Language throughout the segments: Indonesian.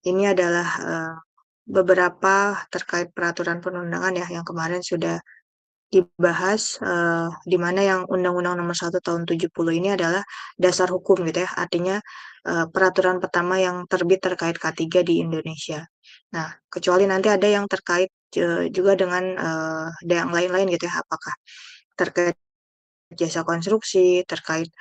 ini adalah beberapa terkait peraturan perundangan ya yang kemarin sudah dibahas, di mana yang Undang-Undang Nomor 1 Tahun 70 ini adalah dasar hukum gitu ya, artinya peraturan pertama yang terbit terkait K3 di Indonesia. Nah, kecuali nanti ada yang terkait juga dengan yang lain-lain gitu ya, apakah terkait jasa konstruksi, terkait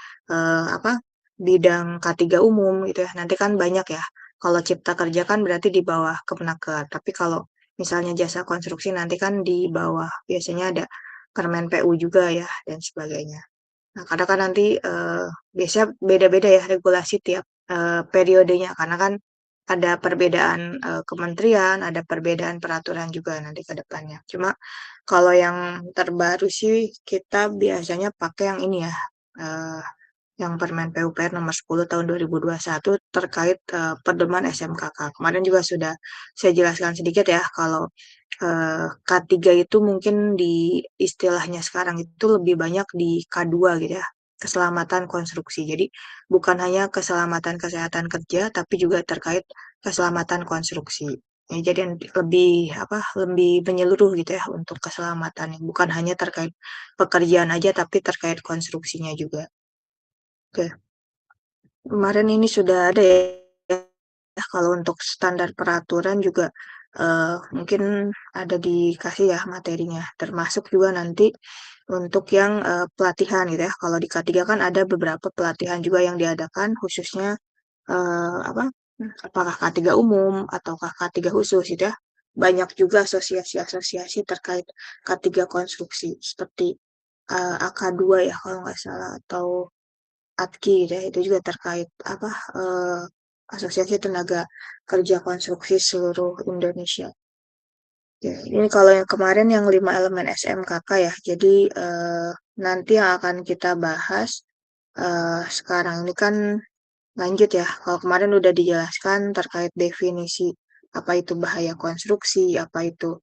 apa bidang K3 umum gitu ya. Nanti kan banyak ya. Kalau cipta kerja kan berarti di bawah Kemenaker. Tapi kalau misalnya jasa konstruksi nanti kan di bawah biasanya ada Permen PU juga ya dan sebagainya. Nah, karena kan nanti biasanya beda-beda ya regulasi tiap periodenya karena kan ada perbedaan kementerian, ada perbedaan peraturan juga nanti ke depannya. Cuma kalau yang terbaru sih kita biasanya pakai yang ini ya, eh, yang Permen PUPR nomor 10 tahun 2021 terkait pedoman SMKK. Kemarin juga sudah saya jelaskan sedikit ya kalau K3 itu mungkin di istilahnya sekarang itu lebih banyak di K2 gitu ya, keselamatan konstruksi. Jadi bukan hanya keselamatan kesehatan kerja tapi juga terkait keselamatan konstruksi. Ya, jadi lebih apa lebih menyeluruh gitu ya untuk keselamatan, bukan hanya terkait pekerjaan aja tapi terkait konstruksinya juga. Oke, kemarin ini sudah ada ya, kalau untuk standar peraturan juga mungkin ada dikasih ya materinya, termasuk juga nanti untuk yang pelatihan gitu ya. Kalau di K3 kan ada beberapa pelatihan juga yang diadakan khususnya apa? Apakah K3 umum ataukah K3 khusus gitu ya. Banyak juga asosiasi-asosiasi terkait K3 konstruksi seperti AK2 ya kalau nggak salah atau ATKI gitu ya, itu juga terkait apa Asosiasi Tenaga Kerja Konstruksi Seluruh Indonesia. Ya, ini kalau yang kemarin yang 5 elemen SMKK ya. Jadi nanti yang akan kita bahas sekarang ini kan lanjut ya. Kalau kemarin udah dijelaskan terkait definisi apa itu bahaya konstruksi, apa itu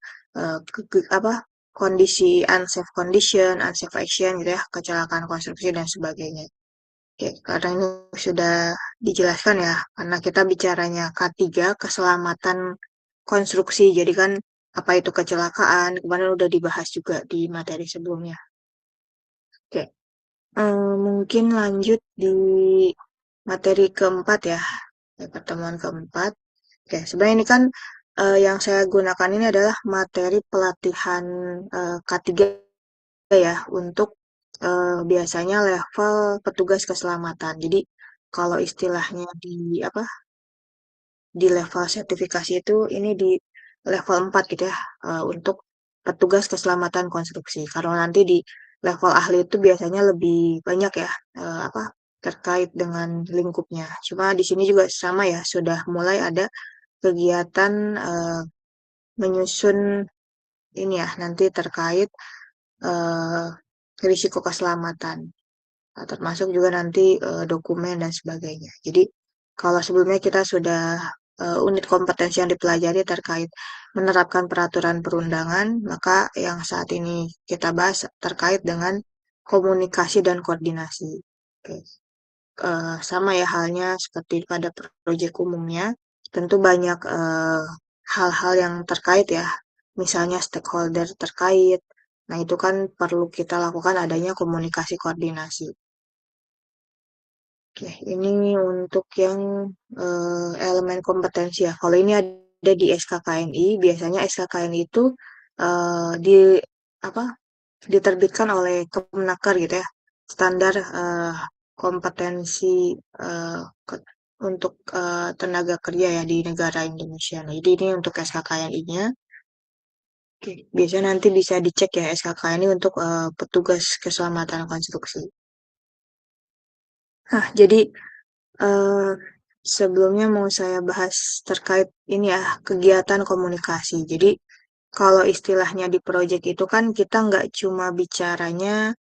apa kondisi unsafe condition, unsafe action gitu ya, kecelakaan konstruksi dan sebagainya. Oke, karena ini sudah dijelaskan ya, karena kita bicaranya K3, keselamatan konstruksi. Jadi kan apa itu kecelakaan, kemarin udah dibahas juga di materi sebelumnya. Oke, mungkin lanjut di materi keempat ya, pertemuan keempat. Oke, sebenarnya ini kan yang saya gunakan ini adalah materi pelatihan K3 ya untuk biasanya level petugas keselamatan. Jadi kalau istilahnya di apa di level sertifikasi itu ini di level 4 gitu ya untuk petugas keselamatan konstruksi. Kalau nanti di level ahli itu biasanya lebih banyak ya apa terkait dengan lingkupnya. Cuma di sini juga sama ya sudah mulai ada kegiatan menyusun ini ya nanti terkait eh, risiko keselamatan. Nah, termasuk juga nanti dokumen dan sebagainya. Jadi kalau sebelumnya kita sudah unit kompetensi yang dipelajari terkait menerapkan peraturan perundangan, maka yang saat ini kita bahas terkait dengan komunikasi dan koordinasi. Oke. Sama ya halnya seperti pada proyek umumnya, tentu banyak hal-hal yang terkait ya, misalnya stakeholder terkait. Nah, itu kan perlu kita lakukan adanya komunikasi koordinasi. Oke, ini untuk yang elemen kompetensi ya. Kalau ini ada di SKKNI, biasanya SKKNI itu di apa diterbitkan oleh Kemenaker gitu ya. Standar kompetensi eh, ke- untuk tenaga kerja ya di negara Indonesia. Nah, jadi ini untuk SKKNI-nya. Oke, biasanya nanti bisa dicek ya SKKNI untuk petugas keselamatan konstruksi. Nah, jadi eh, sebelumnya mau saya bahas terkait ini ya, kegiatan komunikasi. Jadi, kalau istilahnya di project itu kan kita nggak cuma bicaranya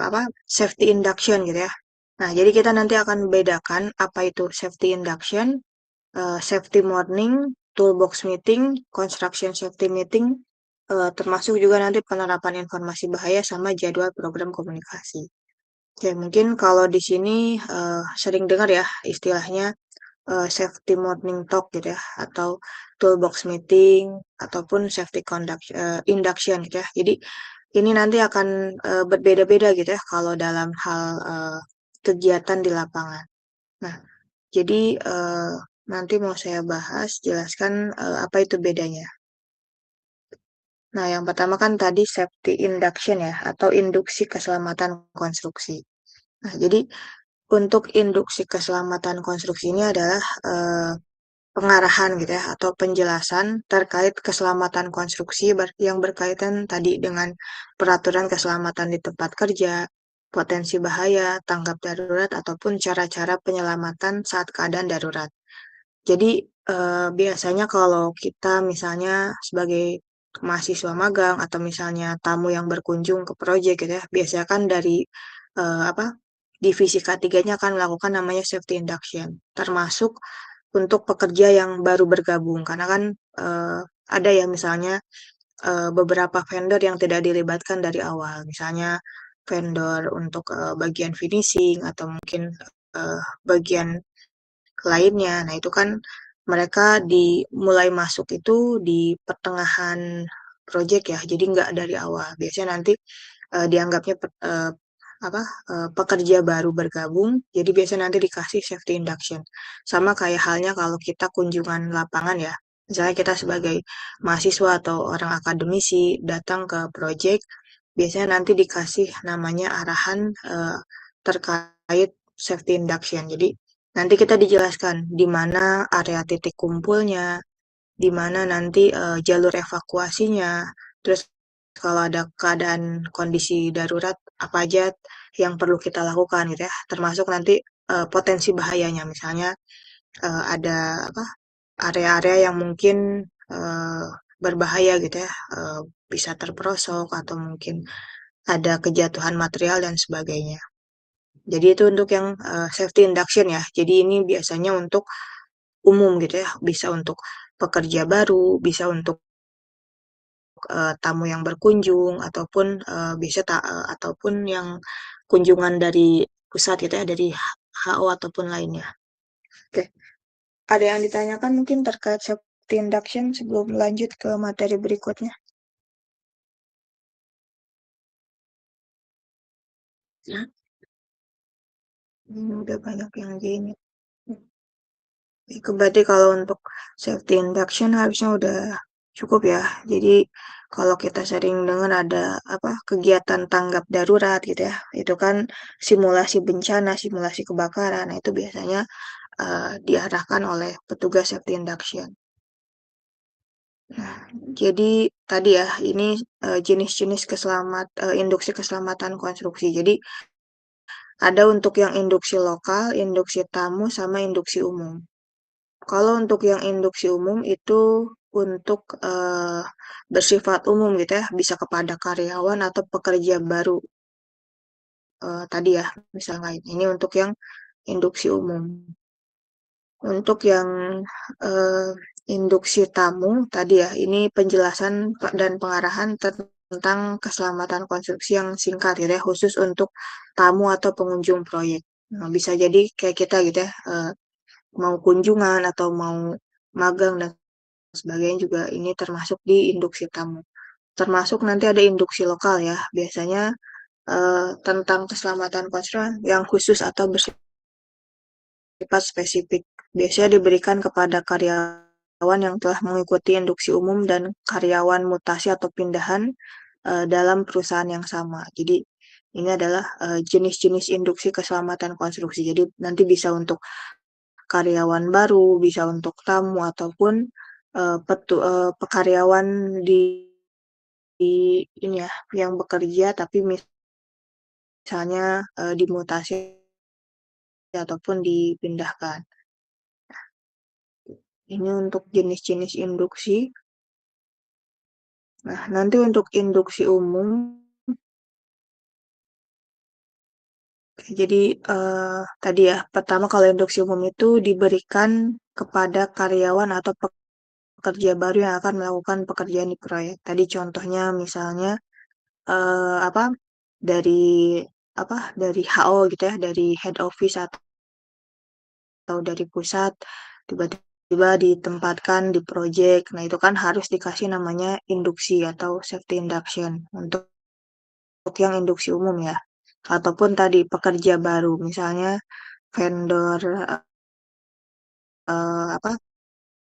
apa safety induction gitu ya. Nah, jadi kita nanti akan bedakan apa itu safety induction, safety morning, toolbox meeting, construction safety meeting, termasuk juga nanti penerapan informasi bahaya sama jadwal program komunikasi. Oke, mungkin kalau di sini sering dengar ya istilahnya safety morning talk gitu ya, atau toolbox meeting, ataupun safety induction gitu ya. Jadi ini nanti akan berbeda-beda gitu ya kalau dalam hal kegiatan di lapangan. Nah, jadi nanti mau saya bahas, jelaskan apa itu bedanya. Nah, yang pertama kan tadi safety induction ya, atau induksi keselamatan konstruksi. Nah, jadi untuk induksi keselamatan konstruksi ini adalah pengarahan gitu ya, atau penjelasan terkait keselamatan konstruksi yang berkaitan tadi dengan peraturan keselamatan di tempat kerja, potensi bahaya, tanggap darurat, ataupun cara-cara penyelamatan saat keadaan darurat. Jadi biasanya kalau kita misalnya sebagai mahasiswa magang atau misalnya tamu yang berkunjung ke proyek gitu ya, biasanya kan dari apa divisi K3-nya akan melakukan namanya safety induction, termasuk untuk pekerja yang baru bergabung karena kan eh, ada ya misalnya beberapa vendor yang tidak dilibatkan dari awal, misalnya vendor untuk bagian finishing atau mungkin bagian lainnya. Nah, itu kan mereka dimulai masuk itu di pertengahan project ya, jadi nggak dari awal. Biasanya nanti dianggapnya apa pekerja baru bergabung, jadi biasanya nanti dikasih safety induction. Sama kayak halnya kalau kita kunjungan lapangan ya. Misalnya kita sebagai mahasiswa atau orang akademisi datang ke project, biasanya nanti dikasih namanya arahan terkait safety induction. Jadi nanti kita dijelaskan di mana area titik kumpulnya, di mana nanti jalur evakuasinya, terus kalau ada keadaan kondisi darurat apa aja yang perlu kita lakukan gitu ya, termasuk nanti potensi bahayanya, misalnya ada apa area-area yang mungkin eh, berbahaya gitu ya, bisa terperosok atau mungkin ada kejatuhan material dan sebagainya. Jadi itu untuk yang safety induction ya. Jadi ini biasanya untuk umum gitu ya, bisa untuk pekerja baru, bisa untuk tamu yang berkunjung ataupun ataupun yang kunjungan dari pusat gitu ya, dari HO ataupun lainnya. Oke, ada yang ditanyakan mungkin terkait safety induction sebelum lanjut ke materi berikutnya? Ya, ini udah banyak yang gini. Itu berarti kalau untuk safety induction harusnya udah cukup ya. Jadi kalau kita sering dengar ada apa kegiatan tanggap darurat gitu ya, itu kan simulasi bencana, simulasi kebakaran. Nah, itu biasanya diarahkan oleh petugas safety induction. Nah, jadi tadi ya ini jenis-jenis induksi keselamatan konstruksi. Jadi ada untuk yang induksi lokal, induksi tamu, sama induksi umum. Kalau untuk yang induksi umum itu untuk bersifat umum gitu ya, bisa kepada karyawan atau pekerja baru tadi ya, misalnya ini untuk yang induksi umum. Untuk yang eh, induksi tamu tadi ya, ini penjelasan dan pengarahan tentang keselamatan konstruksi yang singkat gitu ya, khusus untuk tamu atau pengunjung proyek. Nah, bisa jadi kayak kita gitu ya, mau kunjungan atau mau magang dan sebagainya juga ini termasuk di induksi tamu. Termasuk nanti ada induksi lokal ya, biasanya tentang keselamatan konstruksi yang khusus atau bersifat spesifik. Biasanya diberikan kepada karyawan yang telah mengikuti induksi umum dan karyawan mutasi atau pindahan dalam perusahaan yang sama. Jadi ini adalah jenis-jenis induksi keselamatan konstruksi. Jadi nanti bisa untuk karyawan baru, bisa untuk tamu ataupun pekaryawan di ini ya yang bekerja tapi misalnya dimutasi ataupun dipindahkan. Ini untuk jenis-jenis induksi. Nah, nanti untuk induksi umum, jadi tadi ya, pertama kalau induksi umum itu diberikan kepada karyawan atau pekerja baru yang akan melakukan pekerjaan di proyek. Tadi contohnya misalnya apa dari apa dari HO gitu ya, dari head office atau dari pusat, tiba-tiba ditempatkan di proyek. Nah, itu kan harus dikasih namanya induksi atau safety induction untuk yang induksi umum ya. Ataupun tadi pekerja baru, misalnya vendor apa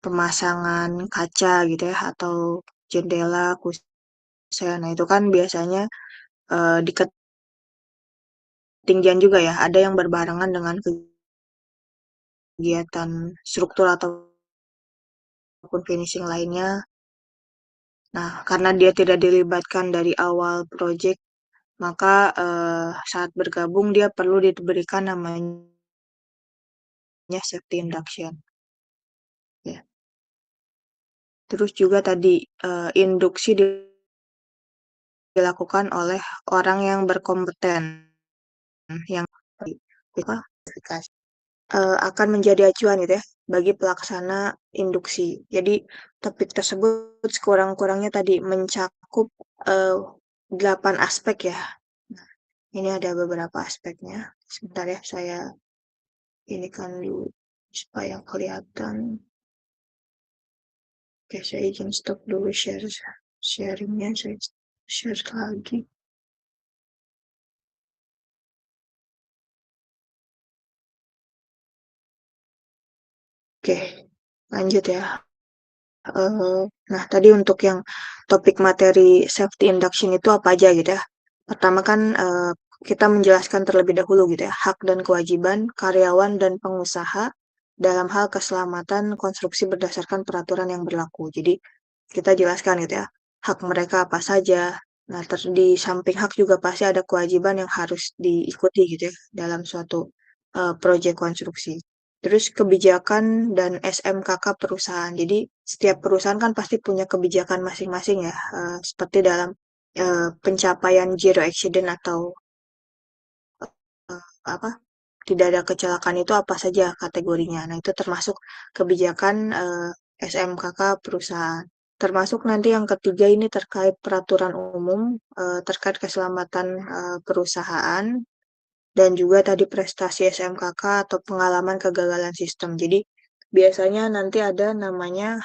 pemasangan kaca gitu ya atau jendela kusen. Nah, itu kan biasanya di ketinggian juga ya, ada yang berbarengan dengan kegiatan struktur ataupun finishing lainnya. Nah, karena dia tidak dilibatkan dari awal proyek, maka saat bergabung dia perlu diberikan namanya safety induction. Ya. Terus juga tadi induksi dilakukan oleh orang yang berkompeten, yang apa, akan menjadi acuan gitu ya bagi pelaksana induksi. Jadi topik tersebut sekurang-kurangnya tadi mencakup eh, 8 aspek ya. Nah, ini ada beberapa aspeknya. Sebentar ya, saya ini kan dulu supaya kelihatan. Oke, saya izin stop dulu sharingnya. Saya share lagi. Oke, lanjut ya. Nah, tadi untuk yang topik materi safety induction itu apa aja gitu ya. Pertama kan kita menjelaskan terlebih dahulu gitu ya, hak dan kewajiban karyawan dan pengusaha dalam hal keselamatan konstruksi berdasarkan peraturan yang berlaku. Jadi kita jelaskan gitu ya, hak mereka apa saja. Nah, di samping hak juga pasti ada kewajiban yang harus diikuti gitu ya dalam suatu proyek konstruksi. Terus kebijakan dan SMKK perusahaan. Jadi setiap perusahaan kan pasti punya kebijakan masing-masing ya, seperti dalam pencapaian zero accident atau apa tidak ada kecelakaan itu apa saja kategorinya. Nah, itu termasuk kebijakan SMKK perusahaan. Termasuk nanti yang ketiga ini terkait peraturan umum terkait keselamatan perusahaan dan juga tadi prestasi SMKK atau pengalaman kegagalan sistem. Jadi biasanya nanti ada namanya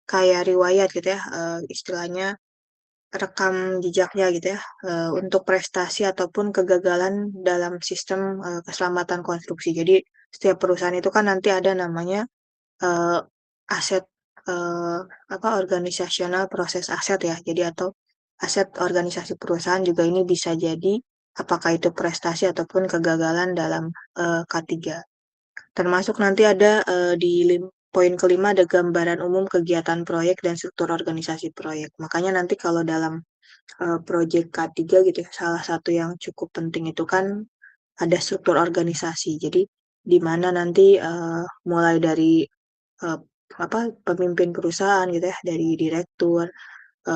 kayak riwayat gitu ya, istilahnya rekam jejaknya gitu ya, untuk prestasi ataupun kegagalan dalam sistem keselamatan konstruksi. Jadi setiap perusahaan itu kan nanti ada namanya eh, aset eh, apa organisasional proses aset ya. Jadi atau aset organisasi perusahaan juga ini bisa jadi apakah itu prestasi ataupun kegagalan dalam K3. Termasuk nanti ada poin kelima ada gambaran umum kegiatan proyek dan struktur organisasi proyek. Makanya nanti kalau dalam proyek K3 gitu ya, salah satu yang cukup penting itu kan ada struktur organisasi. Jadi di mana nanti mulai dari eh, apa pemimpin perusahaan gitu ya, dari direktur,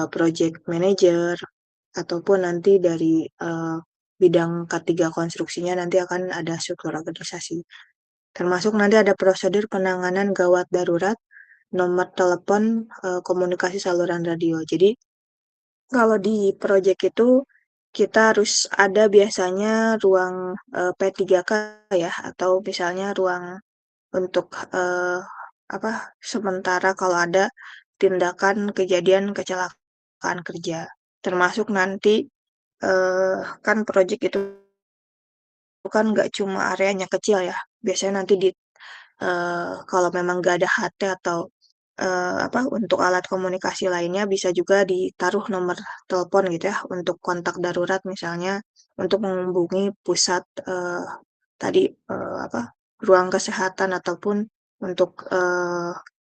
project manager, ataupun nanti dari bidang K3 konstruksinya nanti akan ada struktur organisasi. Termasuk nanti ada prosedur penanganan gawat darurat, nomor telepon, komunikasi saluran radio. Jadi kalau di proyek itu kita harus ada biasanya ruang P3K ya, atau misalnya ruang untuk apa sementara kalau ada tindakan kejadian kecelakaan kerja. Termasuk nanti kan proyek itu kan nggak cuma areanya kecil ya. Biasanya nanti kalau memang nggak ada HT atau apa untuk alat komunikasi lainnya bisa juga ditaruh nomor telepon gitu ya untuk kontak darurat misalnya untuk menghubungi pusat tadi apa ruang kesehatan ataupun untuk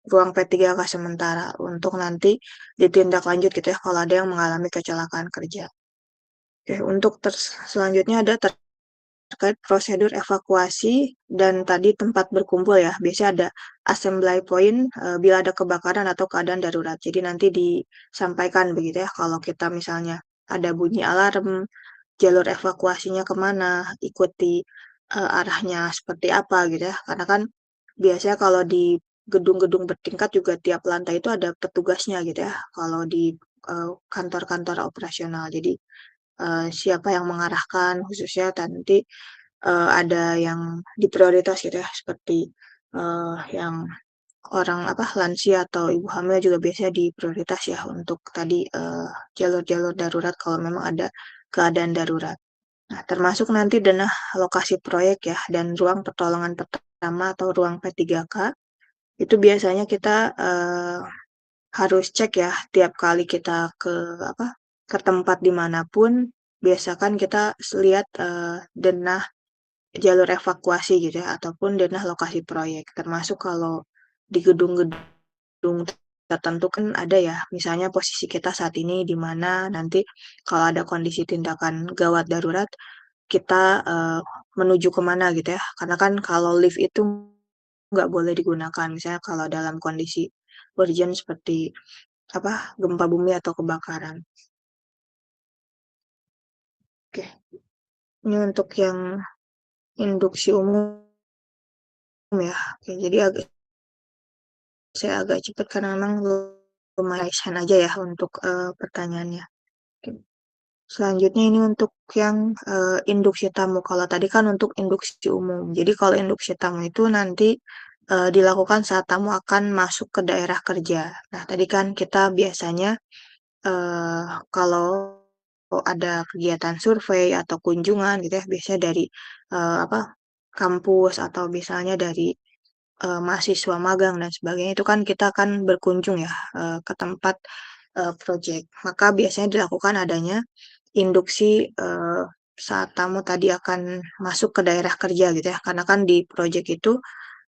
ruang P3K sementara untuk nanti ditindaklanjut gitu ya kalau ada yang mengalami kecelakaan kerja. Oke, untuk selanjutnya ada terkait prosedur evakuasi dan tadi tempat berkumpul ya. Biasanya ada assembly point bila ada kebakaran atau keadaan darurat. Jadi nanti disampaikan begitu ya kalau kita misalnya ada bunyi alarm, jalur evakuasinya kemana, ikuti arahnya seperti apa gitu ya. Karena kan biasanya kalau di gedung-gedung bertingkat juga tiap lantai itu ada petugasnya gitu ya. Kalau di kantor-kantor operasional. Jadi siapa yang mengarahkan khususnya nanti ada yang diprioritas gitu ya, seperti, yang orang lansia atau ibu hamil juga biasanya diprioritas ya untuk tadi, jalur-jalur darurat kalau memang ada keadaan darurat. Nah, termasuk nanti dana lokasi proyek ya dan ruang pertolongan pertama atau ruang P3K, itu biasanya kita, harus cek ya tiap kali kita apa, ke tempat dimanapun biasa kan kita lihat, denah jalur evakuasi gitu ya, ataupun denah lokasi proyek. Termasuk kalau di gedung-gedung tertentu kan ada ya, misalnya posisi kita saat ini di mana, nanti kalau ada kondisi tindakan gawat darurat, kita, menuju ke mana gitu ya. Karena kan kalau lift itu nggak boleh digunakan, misalnya kalau dalam kondisi urgent seperti gempa bumi atau kebakaran. Oke, ini untuk yang induksi umum ya. Oke, jadi saya agak cepat karena memang lumayan aja ya untuk, pertanyaannya. Oke, selanjutnya ini untuk yang, induksi tamu. Kalau tadi kan untuk induksi umum. Jadi kalau induksi tamu itu nanti, dilakukan saat tamu akan masuk ke daerah kerja. Nah, tadi kan kita biasanya, kalau ada kegiatan survei atau kunjungan gitu ya, biasanya dari, kampus atau misalnya dari mahasiswa magang dan sebagainya itu kan kita akan berkunjung ya, ke tempat, project. Maka biasanya dilakukan adanya induksi, saat tamu tadi akan masuk ke daerah kerja gitu ya, karena kan di project itu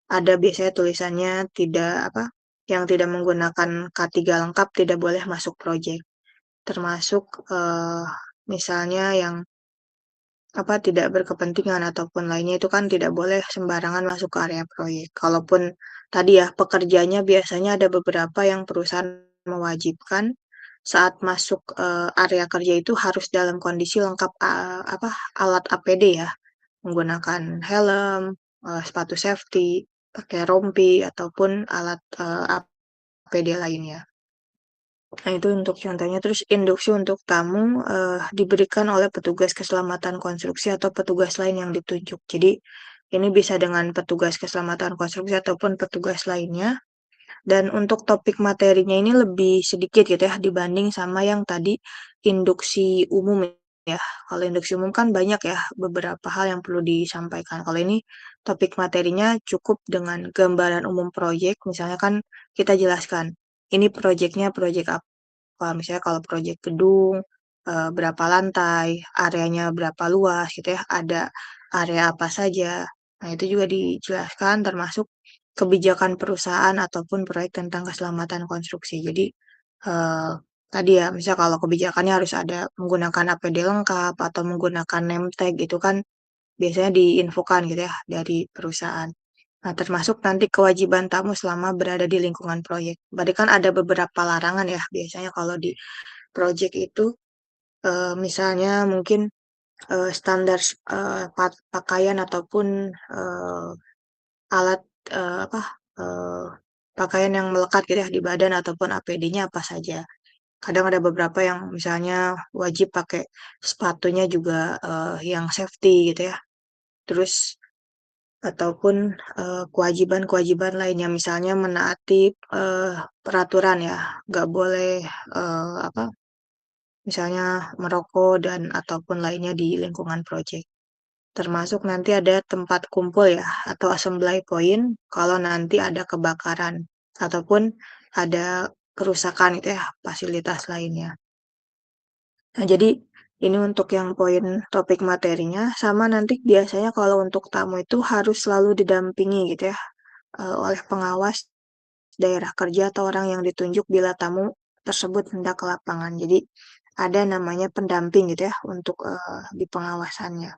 ada biasanya tulisannya tidak yang tidak menggunakan K3 lengkap tidak boleh masuk project. Termasuk, misalnya yang tidak berkepentingan ataupun lainnya itu kan tidak boleh sembarangan masuk ke area proyek. Kalaupun tadi ya, pekerjanya biasanya ada beberapa yang perusahaan mewajibkan saat masuk, area kerja itu harus dalam kondisi lengkap, alat APD ya, menggunakan helm, sepatu safety, pakai rompi, ataupun alat, APD lainnya. Nah, itu untuk contohnya. Terus induksi untuk tamu, diberikan oleh petugas keselamatan konstruksi atau petugas lain yang ditunjuk. Jadi, ini bisa dengan petugas keselamatan konstruksi ataupun petugas lainnya. Dan untuk topik materinya ini lebih sedikit gitu ya dibanding sama yang tadi induksi umum ya. Kalau induksi umum kan banyak ya beberapa hal yang perlu disampaikan. Kalau ini topik materinya cukup dengan gambaran umum proyek, misalnya kan kita jelaskan, ini proyeknya proyek apa, misalnya kalau proyek gedung, berapa lantai, areanya berapa luas gitu ya, ada area apa saja. Nah, itu juga dijelaskan termasuk kebijakan perusahaan ataupun proyek tentang keselamatan konstruksi. Jadi, eee, tadi ya, misal kalau kebijakannya harus ada menggunakan APD lengkap atau menggunakan name tag gitu kan biasanya diinfokan gitu ya dari perusahaan. Nah, termasuk nanti kewajiban tamu selama berada di lingkungan proyek. Berarti kan ada beberapa larangan ya biasanya kalau di proyek itu, misalnya mungkin, standar pakaian ataupun, alat, eee, apa, eee, pakaian yang melekat gitu ya di badan ataupun APD-nya apa saja. Kadang ada beberapa yang misalnya wajib pakai sepatunya juga, yang safety gitu ya. Terus ataupun, kewajiban-kewajiban lainnya misalnya menaati, peraturan ya, nggak boleh, misalnya merokok dan ataupun lainnya di lingkungan proyek. Termasuk nanti ada tempat kumpul ya, atau assembly point kalau nanti ada kebakaran ataupun ada kerusakan itu ya, fasilitas lainnya. Nah, jadi ini untuk yang poin topik materinya, sama nanti biasanya kalau untuk tamu itu harus selalu didampingi gitu ya, oleh pengawas daerah kerja atau orang yang ditunjuk bila tamu tersebut hendak ke lapangan. Jadi ada namanya pendamping gitu ya untuk, di pengawasannya.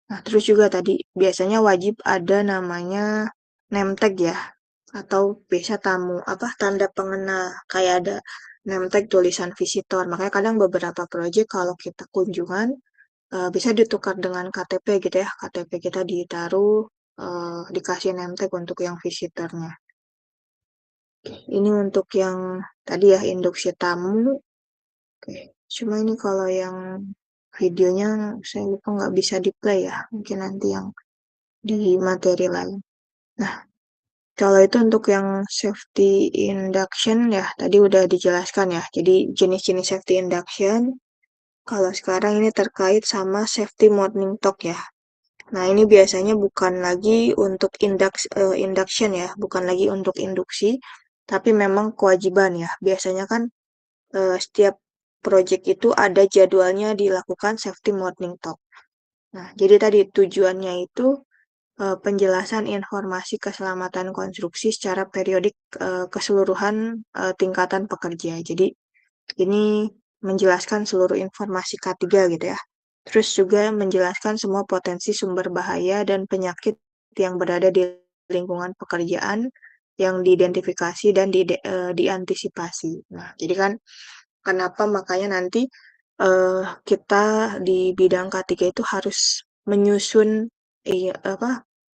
Nah, terus juga tadi biasanya wajib ada namanya name tag ya, atau biasa tamu tanda pengenal, kayak ada name tag tulisan visitor. Makanya kadang beberapa proyek kalau kita kunjungan, bisa ditukar dengan KTP gitu ya, KTP kita ditaruh, dikasih name tag untuk yang visitornya. Ini untuk yang tadi ya induksi tamu, oke. Cuma ini kalau yang videonya saya lupa nggak bisa di-play ya, mungkin nanti yang di materi lain. Nah, kalau itu untuk yang safety induction ya, tadi udah dijelaskan ya. Jadi jenis-jenis safety induction, kalau sekarang ini terkait sama safety morning talk ya. Nah, ini biasanya bukan lagi untuk induction ya, bukan lagi untuk induksi, tapi memang kewajiban ya. Biasanya kan setiap project itu ada jadwalnya dilakukan safety morning talk. Nah, jadi tadi tujuannya itu penjelasan informasi keselamatan konstruksi secara periodik keseluruhan tingkatan pekerja. Jadi ini menjelaskan seluruh informasi K3 gitu ya. Terus juga menjelaskan semua potensi sumber bahaya dan penyakit yang berada di lingkungan pekerjaan yang diidentifikasi dan diantisipasi. Nah, jadi kan kenapa makanya nanti kita di bidang K3 itu harus menyusun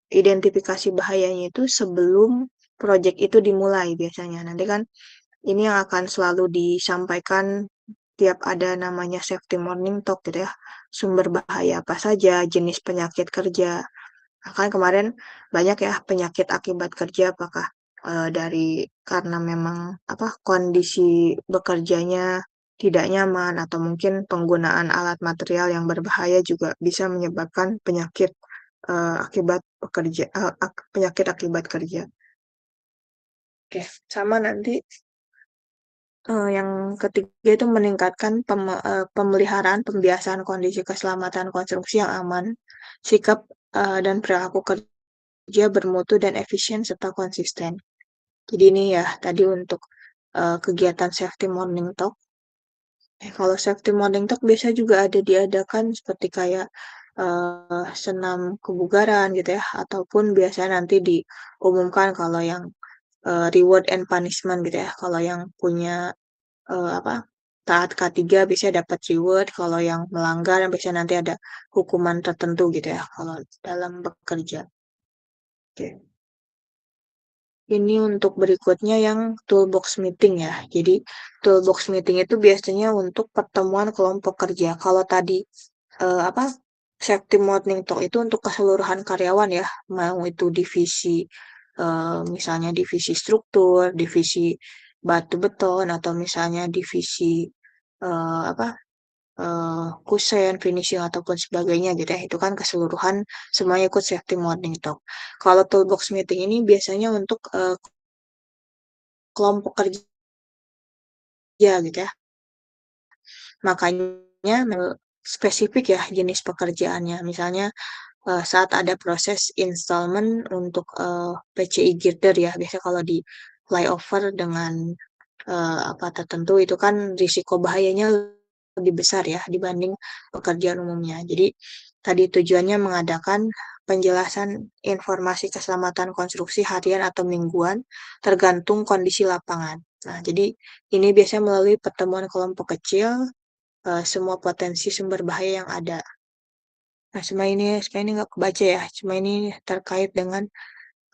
identifikasi bahayanya itu sebelum proyek itu dimulai biasanya. Nanti kan ini yang akan selalu disampaikan tiap ada namanya safety morning talk gitu ya. Sumber bahaya apa saja, jenis penyakit kerja. Nah, kan kemarin banyak ya penyakit akibat kerja apakah dari karena memang kondisi bekerjanya tidak nyaman atau mungkin penggunaan alat material yang berbahaya juga bisa menyebabkan penyakit akibat penyakit akibat kerja. Oke, sama nanti yang ketiga itu meningkatkan pemeliharaan pembiasaan kondisi keselamatan konstruksi yang aman, sikap dan perilaku kerja bermutu dan efisien serta konsisten. Jadi ini ya tadi untuk kegiatan safety morning talk. Kalau safety morning talk biasa juga ada diadakan seperti kayak senam kebugaran gitu ya, ataupun biasanya nanti diumumkan kalau yang reward and punishment gitu ya. Kalau yang punya apa taat K3 bisa dapat reward, kalau yang melanggar bisa nanti ada hukuman tertentu gitu ya kalau dalam bekerja. Oke. Ini untuk berikutnya yang toolbox meeting ya. Jadi toolbox meeting itu biasanya untuk pertemuan kelompok kerja. Kalau tadi apa safety morning talk itu untuk keseluruhan karyawan ya, mau itu divisi misalnya divisi struktur, divisi batu beton atau misalnya divisi apa kusen, finishing ataupun sebagainya gitu ya. Itu kan keseluruhan semuanya ikut safety morning talk. Kalau toolbox meeting ini biasanya untuk kelompok kerja gitu ya. Makanya spesifik ya jenis pekerjaannya. Misalnya saat ada proses installment untuk PCI girder ya. Biasanya kalau di flyover dengan apa tertentu itu kan risiko bahayanya lebih besar ya dibanding pekerjaan umumnya. Jadi tadi tujuannya mengadakan penjelasan informasi keselamatan konstruksi harian atau mingguan tergantung kondisi lapangan. Nah, jadi ini biasanya melalui pertemuan kelompok kecil semua potensi sumber bahaya yang ada. Nah, semua ini nggak kebaca ya. Cuma ini terkait dengan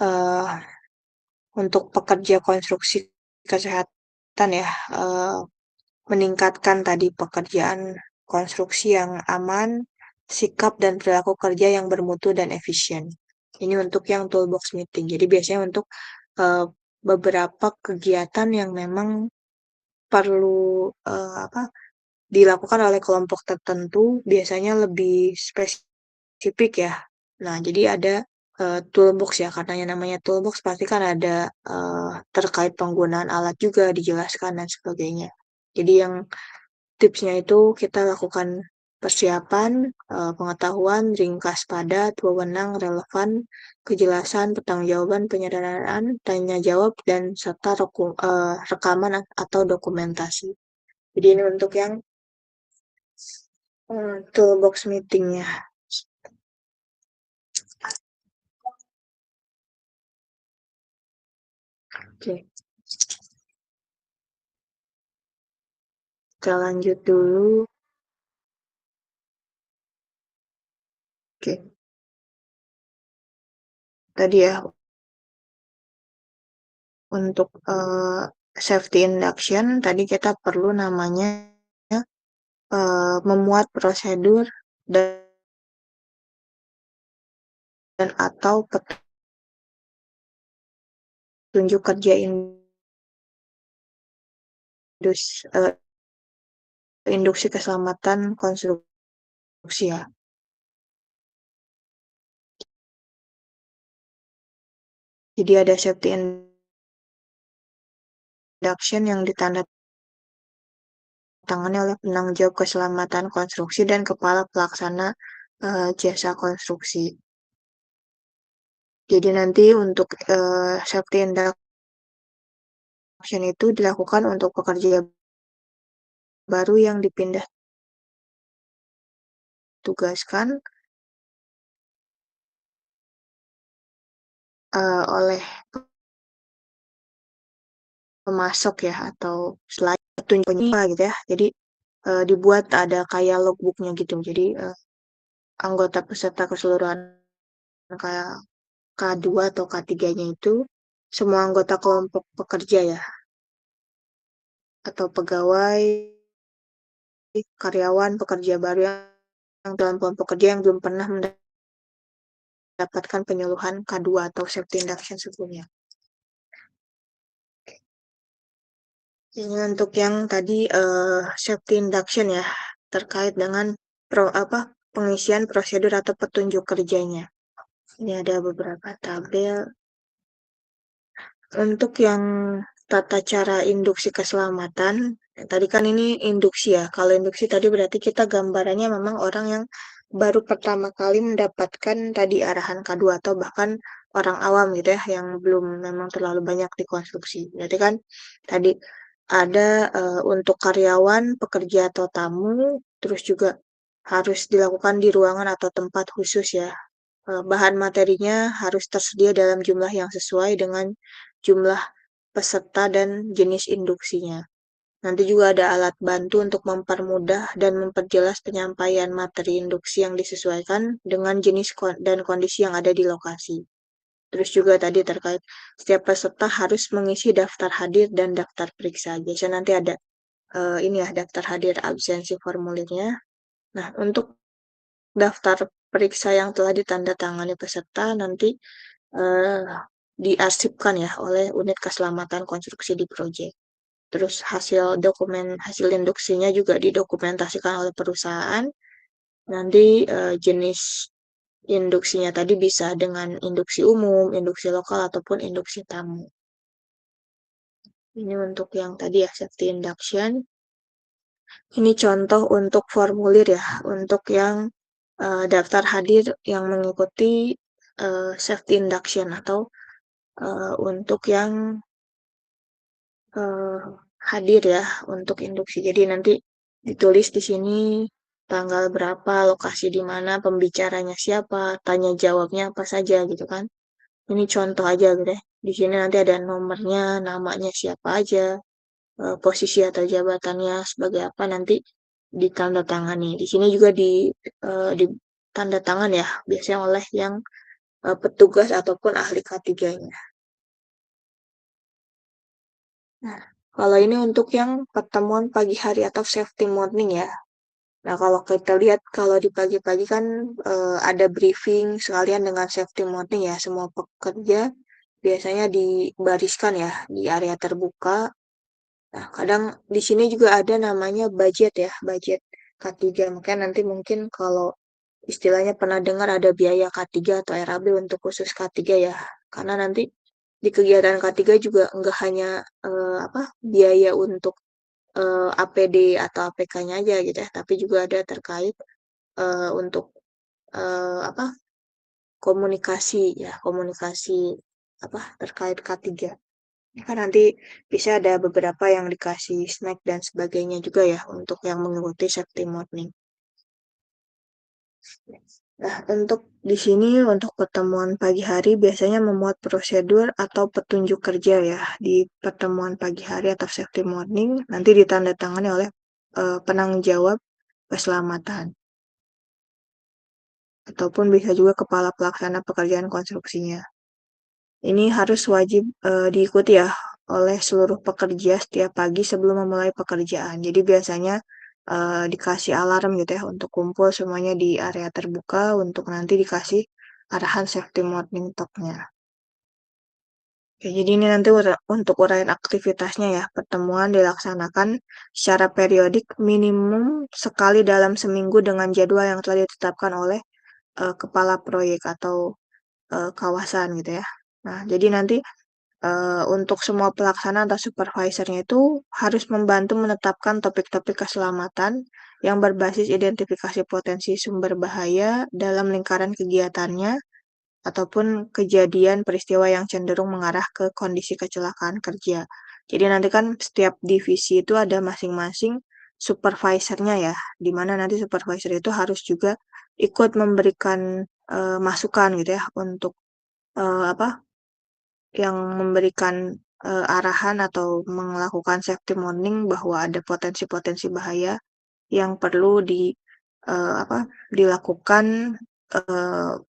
eh, untuk pekerja konstruksi kesehatan ya, meningkatkan tadi pekerjaan konstruksi yang aman, sikap dan perilaku kerja yang bermutu dan efisien. Ini untuk yang toolbox meeting. Jadi biasanya untuk eh, beberapa kegiatan yang memang perlu dilakukan oleh kelompok tertentu, biasanya lebih spesifik ya. Nah, jadi ada toolbox ya, karena yang namanya toolbox pasti kan ada terkait penggunaan alat juga dijelaskan dan sebagainya. Jadi yang tipsnya itu kita lakukan persiapan, pengetahuan, ringkas padat, wewenang, relevan, kejelasan, pertanggungjawaban, penyederhanaan, tanya jawab, dan serta rekaman atau dokumentasi. Jadi ini untuk yang toolbox meetingnya. Oke, kita lanjut dulu. Oke, tadi ya untuk safety induction, tadi kita perlu namanya memuat prosedur dan atau petunjuk kerja induksi keselamatan konstruksi ya. Jadi ada safety induction yang ditandatangani oleh penanggung jawab keselamatan konstruksi dan kepala pelaksana jasa konstruksi. Jadi nanti untuk safety induction itu dilakukan untuk pekerja baru yang dipindah tugaskan oleh pemasok ya atau selain petunjuknya gitu ya. Jadi dibuat ada kayak logbooknya gitu. Jadi anggota peserta keseluruhan kayak K2 atau K3-nya itu semua anggota kelompok pekerja ya atau pegawai, karyawan, pekerja baru yang dalam kelompok kerja yang belum pernah mendapatkan penyuluhan K2 atau safety induction sebelumnya. Ini untuk yang tadi safety induction ya terkait dengan pengisian prosedur atau petunjuk kerjanya. Ini ada beberapa tabel. Untuk yang tata cara induksi keselamatan, tadi kan ini induksi ya. Kalau induksi tadi berarti kita gambarannya memang orang yang baru pertama kali mendapatkan tadi arahan K2 atau bahkan orang awam gitu ya, yang belum memang terlalu banyak dikonstruksi. Berarti kan tadi ada untuk karyawan, pekerja atau tamu, terus juga harus dilakukan di ruangan atau tempat khusus ya. Bahan materinya harus tersedia dalam jumlah yang sesuai dengan jumlah peserta dan jenis induksinya. Nanti juga ada alat bantu untuk mempermudah dan memperjelas penyampaian materi induksi yang disesuaikan dengan jenis dan kondisi yang ada di lokasi. Terus juga tadi terkait setiap peserta harus mengisi daftar hadir dan daftar periksa. Biasanya nanti ada ini ya daftar hadir absensi formulirnya. Nah, untuk daftar periksa yang telah ditandatangani peserta nanti uh, diarsipkan ya oleh unit keselamatan konstruksi di proyek. Terus hasil induksinya juga didokumentasikan oleh perusahaan. Nanti jenis induksinya tadi bisa dengan induksi umum, induksi lokal ataupun induksi tamu. Ini untuk yang tadi ya safety induction. Ini contoh untuk formulir ya, untuk yang daftar hadir yang mengikuti safety induction atau untuk yang hadir ya untuk induksi. Jadi nanti ditulis di sini tanggal berapa, lokasi di mana, pembicaranya siapa, tanya jawabnya apa saja gitu kan. Ini contoh aja gitu ya. Di sini nanti ada nomornya, namanya siapa aja, posisi atau jabatannya sebagai apa nanti ditandatangani. Di sini juga di tanda tangan ya, biasanya oleh yang petugas ataupun ahli K3-nya. Nah, kalau ini untuk yang pertemuan pagi hari atau safety morning ya. Nah, kalau kita lihat kalau di pagi-pagi kan ada briefing sekalian dengan safety morning ya. Semua pekerja biasanya dibariskan ya di area terbuka. Nah, kadang di sini juga ada namanya budget ya, budget K3. Makanya nanti mungkin kalau istilahnya pernah dengar ada biaya K3 atau RAB untuk khusus K3 ya. Karena nanti di kegiatan K3 juga enggak hanya biaya untuk APD atau APK-nya aja gitu ya, tapi juga ada terkait untuk apa komunikasi ya, komunikasi terkait K3. Kan nanti bisa ada beberapa yang dikasih snack dan sebagainya juga ya untuk yang mengikuti safety morning. Nah, untuk di sini untuk pertemuan pagi hari biasanya memuat prosedur atau petunjuk kerja ya di pertemuan pagi hari atau safety morning nanti ditandatangani oleh penanggung jawab keselamatan ataupun bisa juga kepala pelaksana pekerjaan konstruksinya. Ini harus wajib diikuti ya oleh seluruh pekerja setiap pagi sebelum memulai pekerjaan. Jadi biasanya dikasih alarm gitu ya untuk kumpul semuanya di area terbuka untuk nanti dikasih arahan safety morning talk-nya. Oke, jadi ini nanti untuk uraian aktivitasnya ya, pertemuan dilaksanakan secara periodik minimum sekali dalam seminggu dengan jadwal yang telah ditetapkan oleh kepala proyek atau kawasan gitu ya. Nah, jadi nanti untuk semua pelaksana atau supervisornya itu harus membantu menetapkan topik-topik keselamatan yang berbasis identifikasi potensi sumber bahaya dalam lingkaran kegiatannya ataupun kejadian peristiwa yang cenderung mengarah ke kondisi kecelakaan kerja. Jadi nanti kan setiap divisi itu ada masing-masing supervisornya ya, di mana nanti supervisor itu harus juga ikut memberikan masukan gitu ya untuk apa yang memberikan arahan atau melakukan safety morning bahwa ada potensi-potensi bahaya yang perlu apa dilakukan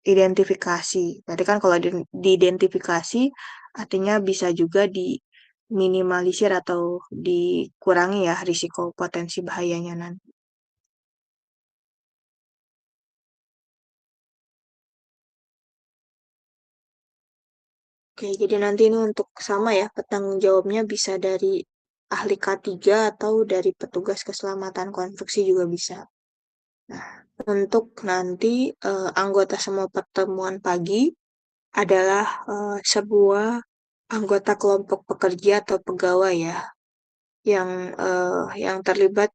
identifikasi. Tadi kan kalau diidentifikasi artinya bisa juga diminimalisir atau dikurangi ya risiko potensi bahayanya nanti. Oke, jadi nanti ini untuk sama ya, petanggung jawabnya bisa dari ahli K3 atau dari petugas keselamatan konstruksi juga bisa. Nah, untuk nanti anggota semua pertemuan pagi adalah sebuah anggota kelompok pekerja atau pegawai ya, yang terlibat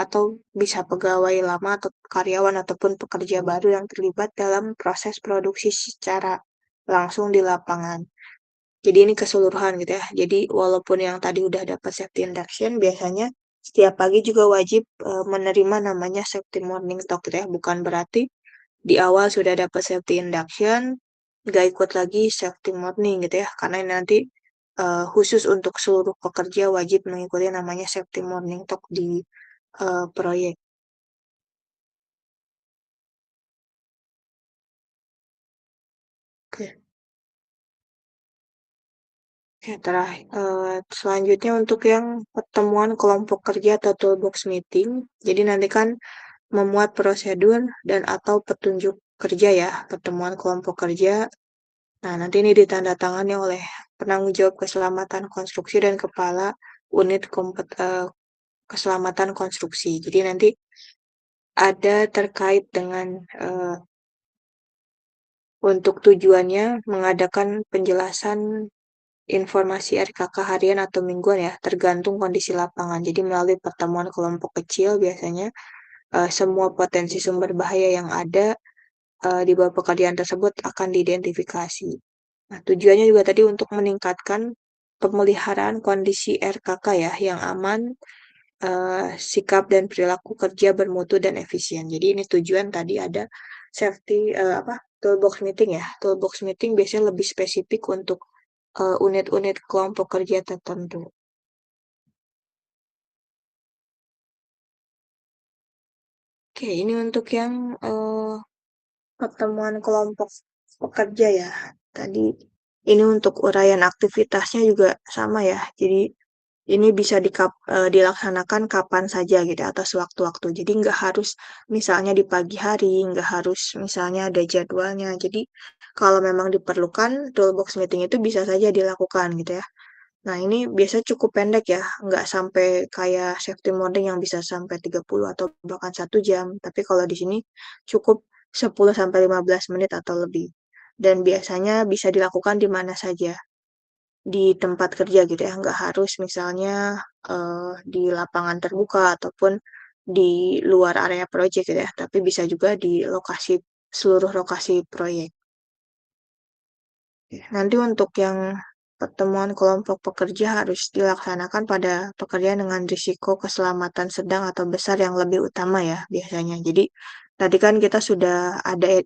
atau bisa pegawai lama atau karyawan ataupun pekerja baru yang terlibat dalam proses produksi secara langsung di lapangan. Jadi ini keseluruhan gitu ya. Jadi walaupun yang tadi udah dapat safety induction, biasanya setiap pagi juga wajib menerima namanya safety morning talk gitu ya. Bukan berarti di awal sudah dapat safety induction, nggak ikut lagi safety morning gitu ya. Karena ini nanti khusus untuk seluruh pekerja wajib mengikuti namanya safety morning talk di proyek. Oke. Ya, terakhir, selanjutnya untuk yang pertemuan kelompok kerja atau toolbox meeting. Jadi nanti kan memuat prosedur dan atau petunjuk kerja ya, pertemuan kelompok kerja. Nah, nanti ini ditandatangani oleh penanggung jawab keselamatan konstruksi dan kepala unit keselamatan konstruksi. Jadi nanti ada terkait dengan untuk tujuannya mengadakan penjelasan informasi RKK harian atau mingguan ya, tergantung kondisi lapangan. Jadi melalui pertemuan kelompok kecil biasanya semua potensi sumber bahaya yang ada di bawah pekerjaan tersebut akan diidentifikasi. Nah, tujuannya juga tadi untuk meningkatkan pemeliharaan kondisi RKK ya yang aman, sikap dan perilaku kerja bermutu dan efisien. Jadi ini tujuan tadi ada safety toolbox meeting ya. Toolbox meeting biasanya lebih spesifik untuk unit-unit kelompok kerja tertentu. Oke, ini untuk yang pertemuan kelompok pekerja ya. Tadi ini untuk uraian aktivitasnya juga sama ya. Jadi ini bisa dilaksanakan kapan saja gitu atas waktu-waktu. Jadi nggak harus misalnya di pagi hari, nggak harus misalnya ada jadwalnya. Jadi kalau memang diperlukan, toolbox meeting itu bisa saja dilakukan gitu ya. Nah, ini biasa cukup pendek ya, nggak sampai kayak safety morning yang bisa sampai 30 atau bahkan 1 jam. Tapi kalau di sini cukup 10 sampai 15 menit atau lebih. Dan biasanya bisa dilakukan di mana saja, di tempat kerja gitu ya, nggak harus misalnya di lapangan terbuka ataupun di luar area proyek gitu ya, tapi bisa juga di seluruh lokasi proyek. Nanti untuk yang pertemuan kelompok pekerja harus dilaksanakan pada pekerjaan dengan risiko keselamatan sedang atau besar yang lebih utama ya biasanya. Jadi tadi kan kita sudah ada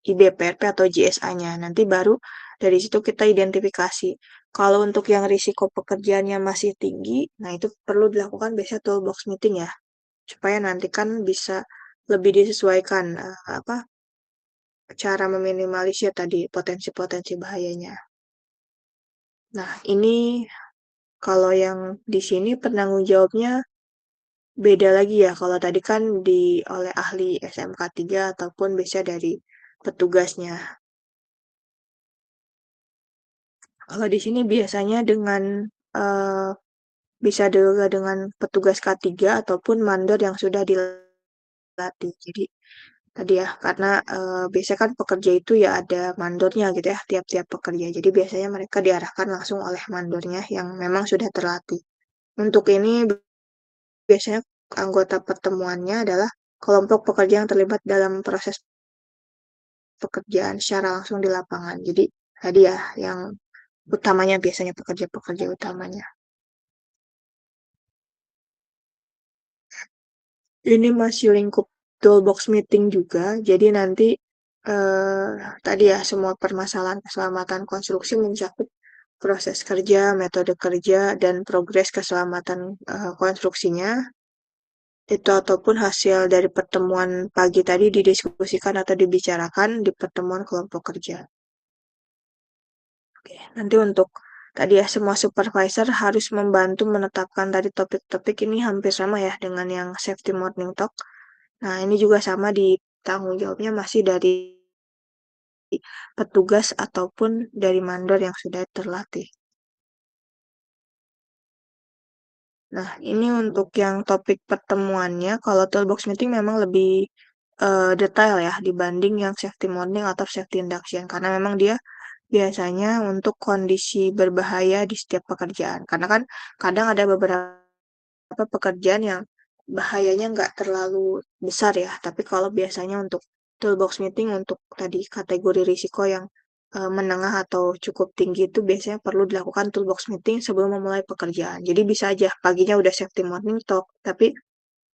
IBPRP atau JSA-nya. Nanti baru dari situ kita identifikasi. Kalau untuk yang risiko pekerjaannya masih tinggi, nah itu perlu dilakukan biasanya toolbox meeting ya, supaya nanti kan bisa lebih disesuaikan cara meminimalisir tadi potensi-potensi bahayanya. Nah, ini kalau yang di sini penanggung jawabnya beda lagi ya. Kalau tadi kan oleh ahli SMK 3 ataupun biasanya dari petugasnya. Kalau di sini biasanya dengan eh, bisa juga dengan petugas K3 ataupun mandor yang sudah dilatih. Jadi tadi ya, karena biasanya kan pekerja itu ya ada mandornya gitu ya, tiap-tiap pekerja. Jadi biasanya mereka diarahkan langsung oleh mandornya yang memang sudah terlatih. Untuk ini biasanya anggota pertemuannya adalah kelompok pekerja yang terlibat dalam proses pekerjaan secara langsung di lapangan. Jadi tadi ya yang utamanya biasanya pekerja-pekerja utamanya. Ini masih lingkup toolbox meeting juga. Jadi nanti eh, tadi ya semua permasalahan keselamatan konstruksi mencakup proses kerja, metode kerja, dan progres keselamatan konstruksinya. Itu ataupun hasil dari pertemuan pagi tadi didiskusikan atau dibicarakan di pertemuan kelompok kerja. Oke, nanti untuk tadi ya semua supervisor harus membantu menetapkan tadi topik-topik ini hampir sama ya dengan yang safety morning talk. Nah, ini juga sama di tanggung jawabnya masih dari petugas ataupun dari mandor yang sudah terlatih. Nah, ini untuk yang topik pertemuannya, kalau toolbox meeting memang lebih detail ya dibanding yang safety morning atau safety induction karena memang dia biasanya untuk kondisi berbahaya di setiap pekerjaan. Karena kan kadang ada beberapa pekerjaan yang bahayanya nggak terlalu besar ya, tapi kalau biasanya untuk toolbox meeting untuk tadi kategori risiko yang menengah atau cukup tinggi itu biasanya perlu dilakukan toolbox meeting sebelum memulai pekerjaan. Jadi bisa aja paginya udah safety morning talk, tapi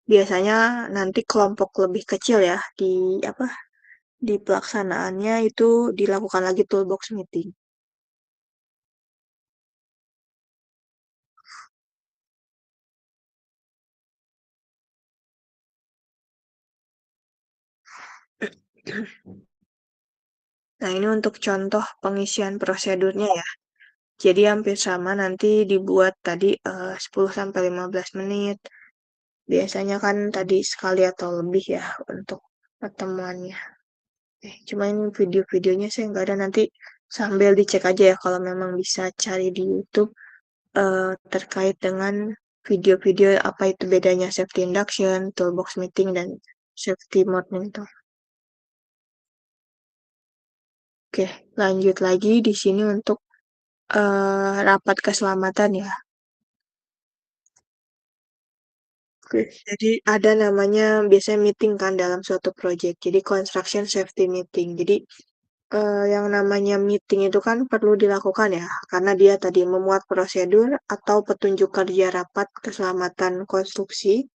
biasanya nanti kelompok lebih kecil ya di apa di pelaksanaannya itu dilakukan lagi toolbox meeting. Nah, ini untuk contoh pengisian prosedurnya ya. Jadi hampir sama nanti dibuat tadi 10 sampai 15 menit. Biasanya kan tadi sekali atau lebih ya untuk pertemuannya. Cuma ini video-videonya saya nggak ada nanti sambil dicek aja ya kalau memang bisa cari di YouTube terkait dengan video-video apa itu bedanya safety induction, toolbox meeting, dan safety morning talk. Oke, lanjut lagi di sini untuk rapat keselamatan ya. Oke, jadi ada namanya biasanya meeting kan dalam suatu project. Jadi construction safety meeting. Jadi yang namanya meeting itu kan perlu dilakukan ya, karena dia tadi memuat prosedur atau petunjuk kerja rapat keselamatan konstruksi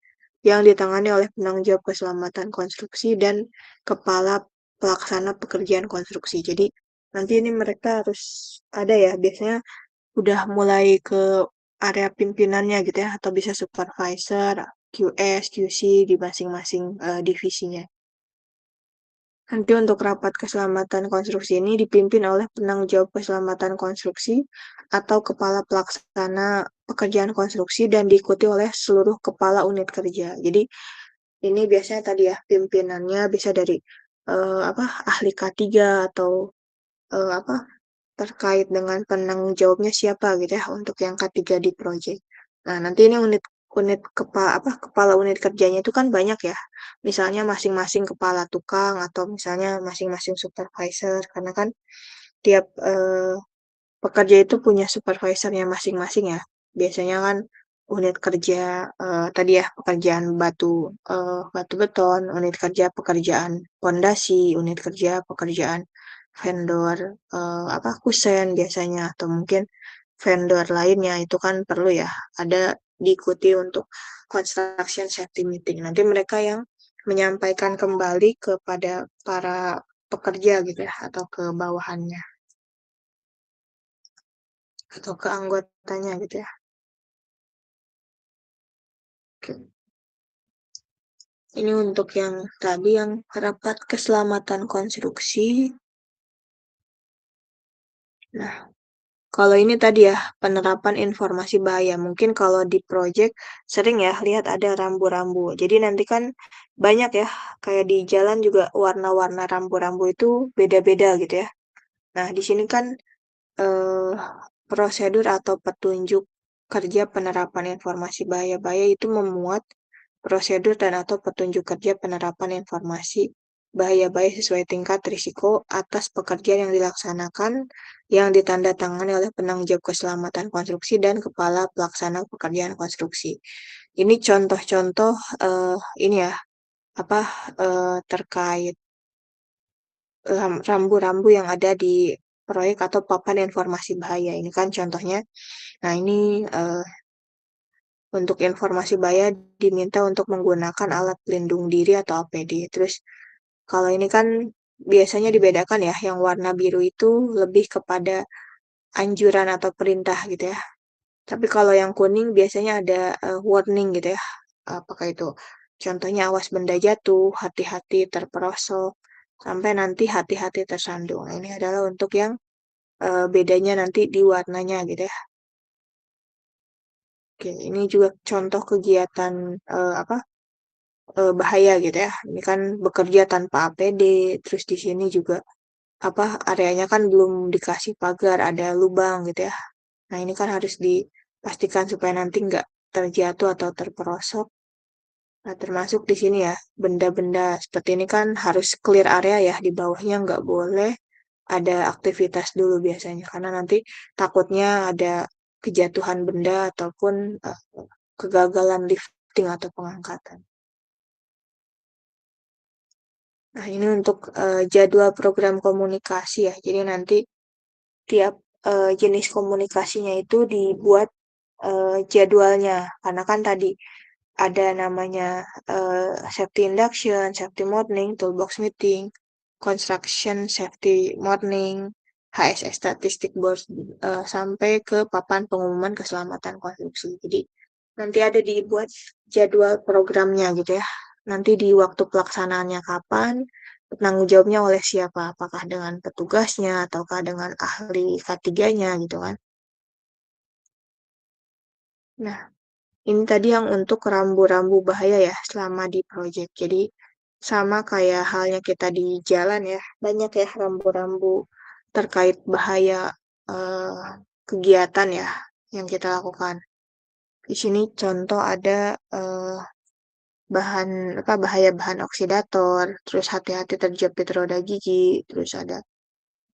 yang ditangani oleh penanggung jawab keselamatan konstruksi dan kepala pelaksana pekerjaan konstruksi. Jadi nanti ini mereka harus ada ya, biasanya udah mulai ke area pimpinannya gitu ya, atau bisa supervisor, QS, QC di masing-masing divisinya. Nanti untuk rapat keselamatan konstruksi ini dipimpin oleh penanggung jawab keselamatan konstruksi atau kepala pelaksana pekerjaan konstruksi dan diikuti oleh seluruh kepala unit kerja. Jadi ini biasanya tadi ya pimpinannya bisa dari apa ahli K3 atau apa terkait dengan penanggung jawabnya siapa gitu ya untuk yang K3 di project. Nah, nanti ini unit unit kepala unit kerjanya itu kan banyak ya. Misalnya masing-masing kepala tukang atau misalnya masing-masing supervisor karena kan tiap pekerja itu punya supervisornya masing-masing ya. Biasanya kan unit kerja tadi ya pekerjaan batu beton, unit kerja pekerjaan pondasi, unit kerja pekerjaan vendor kusen biasanya atau mungkin vendor lainnya itu kan perlu ya ada diikuti untuk construction safety meeting. Nanti mereka yang menyampaikan kembali kepada para pekerja gitu ya atau ke bawahannya atau ke anggotanya gitu ya. Oke. Ini untuk yang tadi yang rapat keselamatan konstruksi. Nah, Kalau ini tadi ya, penerapan informasi bahaya. Mungkin kalau di project sering ya lihat ada rambu-rambu. Jadi nanti kan banyak ya, kayak di jalan juga warna-warna rambu-rambu itu beda-beda gitu ya. Nah, di sini kan eh, prosedur atau petunjuk kerja penerapan informasi bahaya-bahaya itu memuat prosedur dan atau petunjuk kerja penerapan informasi bahaya-bahaya sesuai tingkat risiko atas pekerjaan yang dilaksanakan yang ditandatangani oleh penanggung jawab keselamatan konstruksi dan kepala pelaksana pekerjaan konstruksi. Ini contoh-contoh ini ya apa terkait rambu-rambu yang ada di proyek atau papan informasi bahaya. Ini kan contohnya. Nah, ini untuk informasi bahaya diminta untuk menggunakan alat pelindung diri atau APD. Terus kalau ini kan biasanya dibedakan ya, yang warna biru itu lebih kepada anjuran atau perintah gitu ya. Tapi kalau yang kuning biasanya ada warning gitu ya. Apakah itu? Contohnya awas benda jatuh, hati-hati terperosok, sampai nanti hati-hati tersandung. Nah, ini adalah untuk yang bedanya nanti di warnanya gitu ya. Oke, ini juga contoh kegiatan apa bahaya gitu ya. Ini kan bekerja tanpa APD, terus di sini juga apa areanya kan belum dikasih pagar, ada lubang gitu ya. Nah, ini kan harus dipastikan supaya nanti nggak terjatuh atau terperosok. Nah, termasuk di sini ya, benda-benda seperti ini kan harus clear area ya, di bawahnya nggak boleh ada aktivitas dulu biasanya, karena nanti takutnya ada kejatuhan benda ataupun kegagalan lifting atau pengangkatan. Nah, ini untuk jadwal program komunikasi ya. Jadi nanti tiap jenis komunikasinya itu dibuat jadwalnya. Karena kan tadi ada namanya safety induction, safety morning, toolbox meeting, construction safety morning, HSS statistik board sampai ke papan pengumuman keselamatan konstruksi. Jadi nanti ada dibuat jadwal programnya gitu ya. Nanti di waktu pelaksanaannya kapan, penanggung jawabnya oleh siapa, apakah dengan petugasnya ataukah dengan ahli K3-nya gitu kan. Nah, ini tadi yang untuk rambu-rambu bahaya ya selama di project. Jadi sama kayak halnya kita di jalan ya, banyak ya rambu-rambu terkait bahaya eh, kegiatan ya yang kita lakukan. Di sini contoh ada bahan apa bahaya bahan oksidator, terus hati-hati terjepit roda gigi, terus ada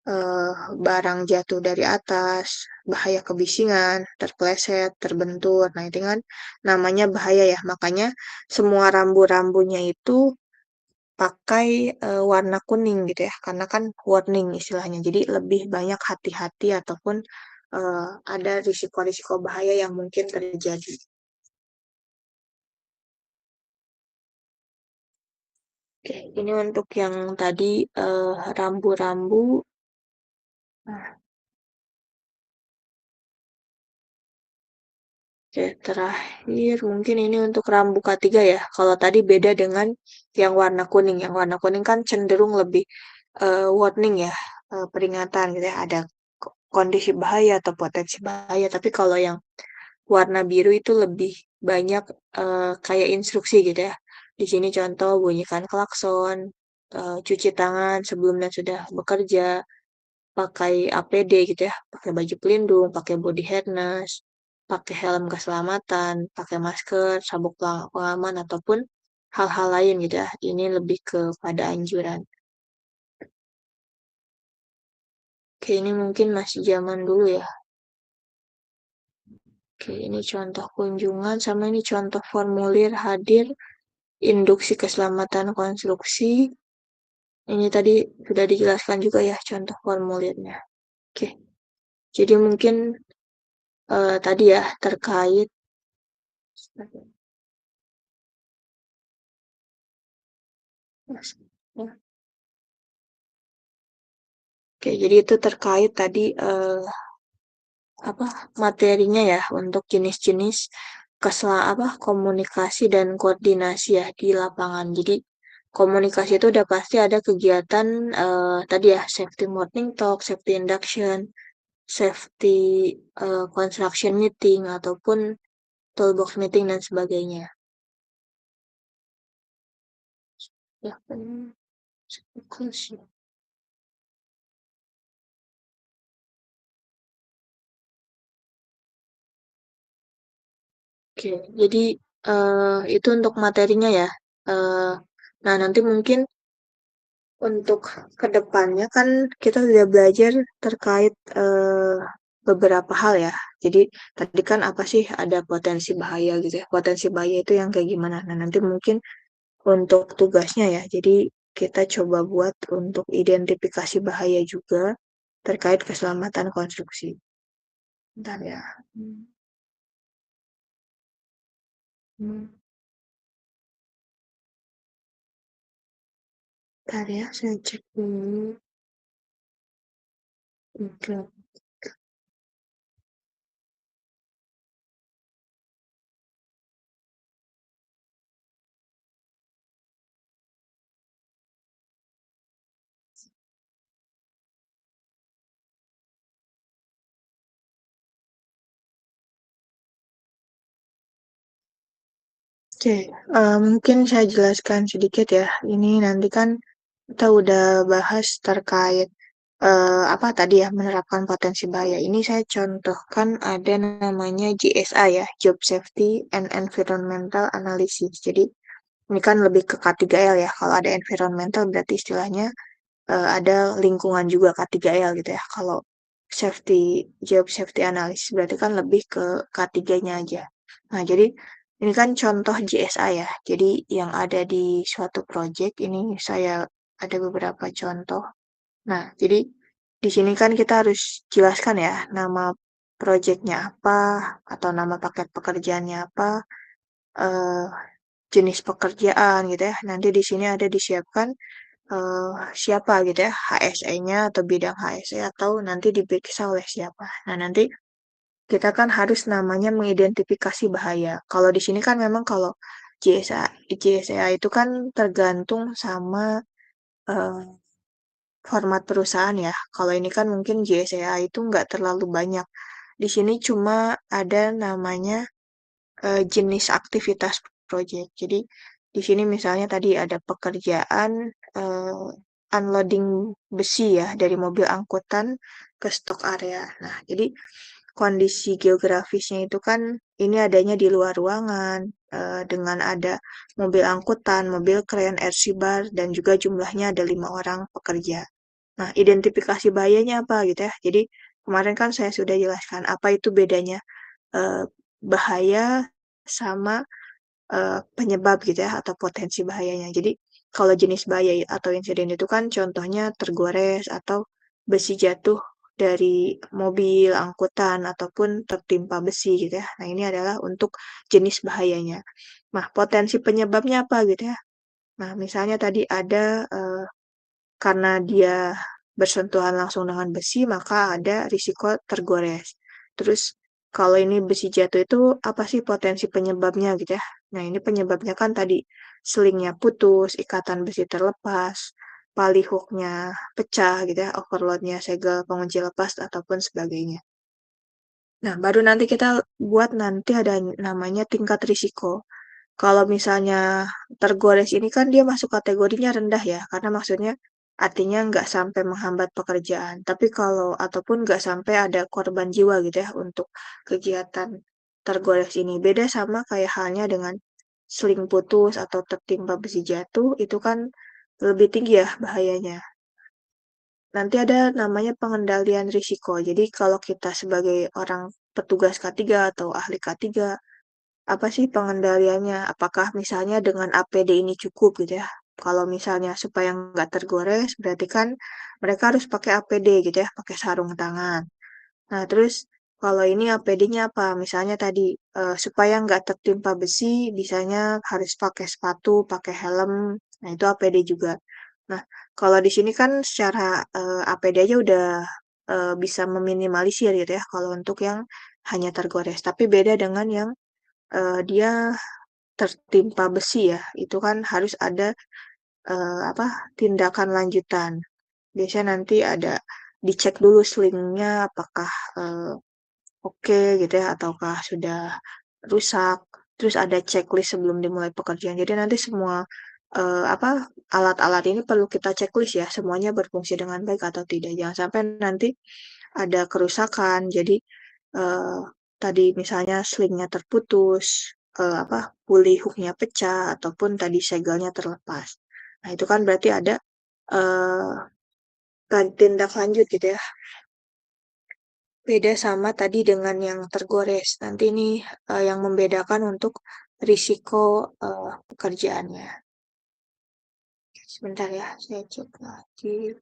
eh, barang jatuh dari atas, bahaya kebisingan, terpleset, terbentur. Nah, itu kan namanya bahaya ya. Makanya semua rambu-rambunya itu pakai warna kuning gitu ya. Karena kan warning istilahnya. Jadi lebih banyak hati-hati ataupun ada risiko-risiko bahaya yang mungkin terjadi. Oke, ini untuk yang tadi rambu-rambu. Nah, oke, terakhir mungkin ini untuk rambu K3 ya. Kalau tadi beda dengan yang warna kuning. Yang warna kuning kan cenderung lebih warning ya, peringatan gitu ya. Ada kondisi bahaya atau potensi bahaya. Tapi kalau yang warna biru itu lebih banyak kayak instruksi gitu ya. Di sini contoh bunyikan klakson, cuci tangan sebelum dan sudah bekerja, pakai APD gitu ya, pakai baju pelindung, pakai body harness, pakai helm keselamatan, pakai masker, sabuk pengaman ataupun hal-hal lain gitu ya. Ini lebih kepada anjuran. Oke, ini mungkin masih zaman dulu ya. Oke, ini contoh kunjungan sama ini contoh formulir hadir induksi keselamatan konstruksi. Ini tadi sudah dijelaskan juga ya contoh formulirnya. Oke, jadi mungkin tadi ya terkait. Oke, jadi itu terkait tadi apa materinya ya untuk jenis-jenis apa komunikasi dan koordinasi ya di lapangan. Jadi komunikasi itu udah pasti ada kegiatan tadi ya safety morning talk, safety induction, safety, construction meeting ataupun toolbox meeting dan sebagainya. Ya, oke, jadi itu untuk materinya ya. Eh, nah, nanti mungkin untuk kedepannya kan kita sudah belajar terkait beberapa hal ya. Jadi tadi kan apa sih ada potensi bahaya gitu ya. Potensi bahaya itu yang kayak gimana? Nah, nanti mungkin untuk tugasnya ya. Jadi kita coba buat untuk identifikasi bahaya juga terkait keselamatan konstruksi. Bentar ya. Hmm, hmm. Bentar ya, saya cek dulu. Oke. Oke, mungkin saya jelaskan sedikit ya. Ini nanti kan kita udah bahas terkait apa tadi ya menerapkan potensi bahaya. Ini saya contohkan ada namanya GSA ya, Job Safety and Environmental Analysis. Jadi ini kan lebih ke K3L ya. Kalau ada environmental berarti istilahnya ada lingkungan juga K3L gitu ya. Kalau job safety analysis berarti kan lebih ke K3-nya aja. Nah, jadi ini kan contoh JSA ya. Jadi yang ada di suatu project ini saya ada beberapa contoh. Nah, jadi di sini kan kita harus jelaskan ya nama projectnya apa atau nama paket pekerjaannya apa, eh, jenis pekerjaan gitu ya. Nanti di sini ada disiapkan siapa gitu ya, HSE-nya atau bidang HSE atau nanti diperiksa oleh siapa. Nah, nanti kita kan harus namanya mengidentifikasi bahaya. Kalau di sini kan memang kalau JSA itu kan tergantung sama eh, format perusahaan ya. Kalau ini kan mungkin JSA itu nggak terlalu banyak. Di sini cuma ada namanya jenis aktivitas proyek. Jadi di sini misalnya tadi ada pekerjaan eh, unloading besi ya dari mobil angkutan ke stok area. Nah, jadi kondisi geografisnya itu kan ini adanya di luar ruangan dengan ada mobil angkutan, mobil kren, RC bar, dan juga jumlahnya ada 5 orang pekerja. Nah, identifikasi bahayanya apa gitu ya. Jadi kemarin kan saya sudah jelaskan apa itu bedanya eh, bahaya sama penyebab gitu ya atau potensi bahayanya. Jadi kalau jenis bahaya atau insiden itu kan contohnya tergores atau besi jatuh dari mobil, angkutan ataupun tertimpa besi gitu ya. Nah, ini adalah untuk jenis bahayanya. Nah, potensi penyebabnya apa gitu ya. Nah, misalnya tadi ada karena dia bersentuhan langsung dengan besi, maka ada risiko tergores. Terus kalau ini besi jatuh itu apa sih potensi penyebabnya gitu ya? Nah, ini penyebabnya kan tadi selingnya putus, ikatan besi terlepas, pali hooknya pecah gitu ya, overloadnya segel pengunci lepas ataupun sebagainya. Nah, baru nanti kita buat nanti ada namanya tingkat risiko. Kalau misalnya tergores ini kan dia masuk kategorinya rendah ya, karena maksudnya artinya nggak sampai menghambat pekerjaan. Tapi kalau ataupun nggak sampai ada korban jiwa gitu ya untuk kegiatan tergores ini. Beda sama kayak halnya dengan seling putus atau tertimpa besi jatuh, itu kan lebih tinggi ya bahayanya. Nanti ada namanya pengendalian risiko. Jadi kalau kita sebagai orang petugas K3 atau ahli K3 apa sih pengendaliannya? Apakah misalnya dengan APD ini cukup gitu ya? Kalau misalnya supaya nggak tergores, berarti kan mereka harus pakai APD gitu ya, pakai sarung tangan. Nah, terus kalau ini APD-nya apa? Misalnya tadi supaya nggak tertimpa besi, bisanya harus pakai sepatu, pakai helm. Nah, itu APD juga. Nah, kalau di sini kan secara APD aja udah bisa meminimalisir gitu ya, kalau untuk yang hanya tergores. Tapi beda dengan yang dia tertimpa besi ya, itu kan harus ada apa tindakan lanjutan. Biasanya nanti ada dicek dulu slingnya apakah oke gitu ya, ataukah sudah rusak. Terus ada checklist sebelum dimulai pekerjaan. Jadi nanti semua apa alat-alat ini perlu kita checklist ya, semuanya berfungsi dengan baik atau tidak. Jangan sampai nanti ada kerusakan. Jadi eh, tadi misalnya slingnya terputus, puli hooknya pecah, ataupun tadi segelnya terlepas. Nah itu kan berarti ada tindak lanjut gitu ya. Beda sama tadi dengan yang tergores. Nanti ini yang membedakan untuk risiko pekerjaannya. Sebentar ya, saya cek lagi.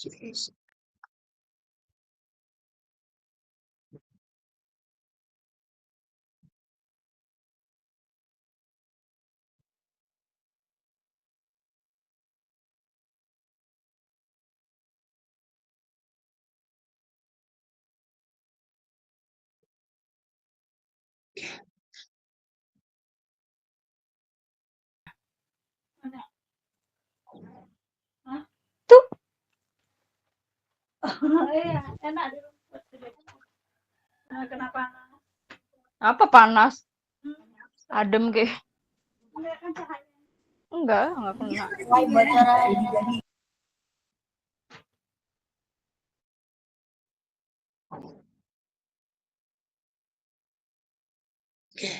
Yes. Tuh, iya, enak di rumah. Kenapa? Apa panas? Adem ke? Enggak kena. Oke.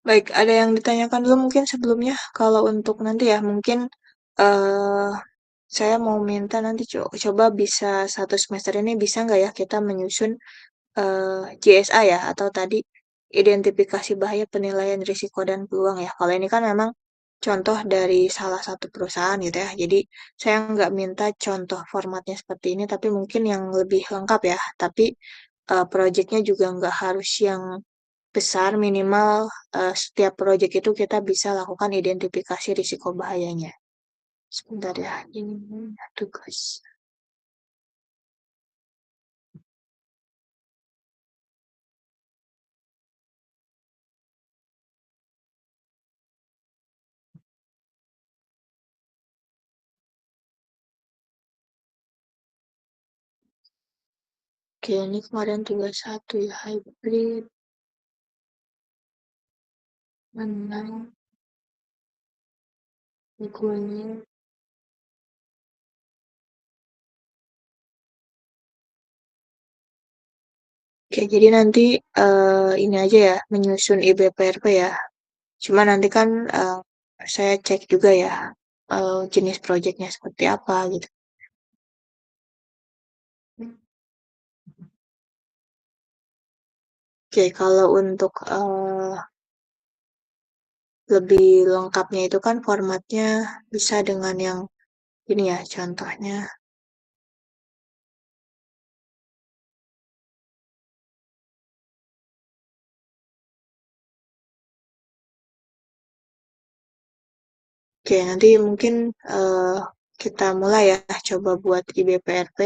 Baik, ada yang ditanyakan dulu mungkin sebelumnya. Kalau untuk nanti ya, mungkin eh saya mau minta nanti coba bisa satu semester ini bisa nggak ya kita menyusun JSA ya, atau tadi identifikasi bahaya, penilaian risiko dan peluang ya. Kalau ini kan memang contoh dari salah satu perusahaan gitu ya. Jadi saya nggak minta contoh formatnya seperti ini, tapi mungkin yang lebih lengkap ya. Tapi proyeknya juga nggak harus yang besar, minimal setiap proyek itu kita bisa lakukan identifikasi risiko bahayanya. Sebentar ya, ini tugas. Oke, ini kemarin tugas satu ya, hybrid, menang, minggunya. Oke, jadi nanti ini aja ya, menyusun IBPRP ya. Cuma nanti kan saya cek juga ya jenis proyeknya seperti apa gitu. Oke, kalau untuk lebih lengkapnya itu kan formatnya bisa dengan yang ini ya, contohnya. Oke, nanti mungkin eh, kita mulai ya, coba buat IBPRP.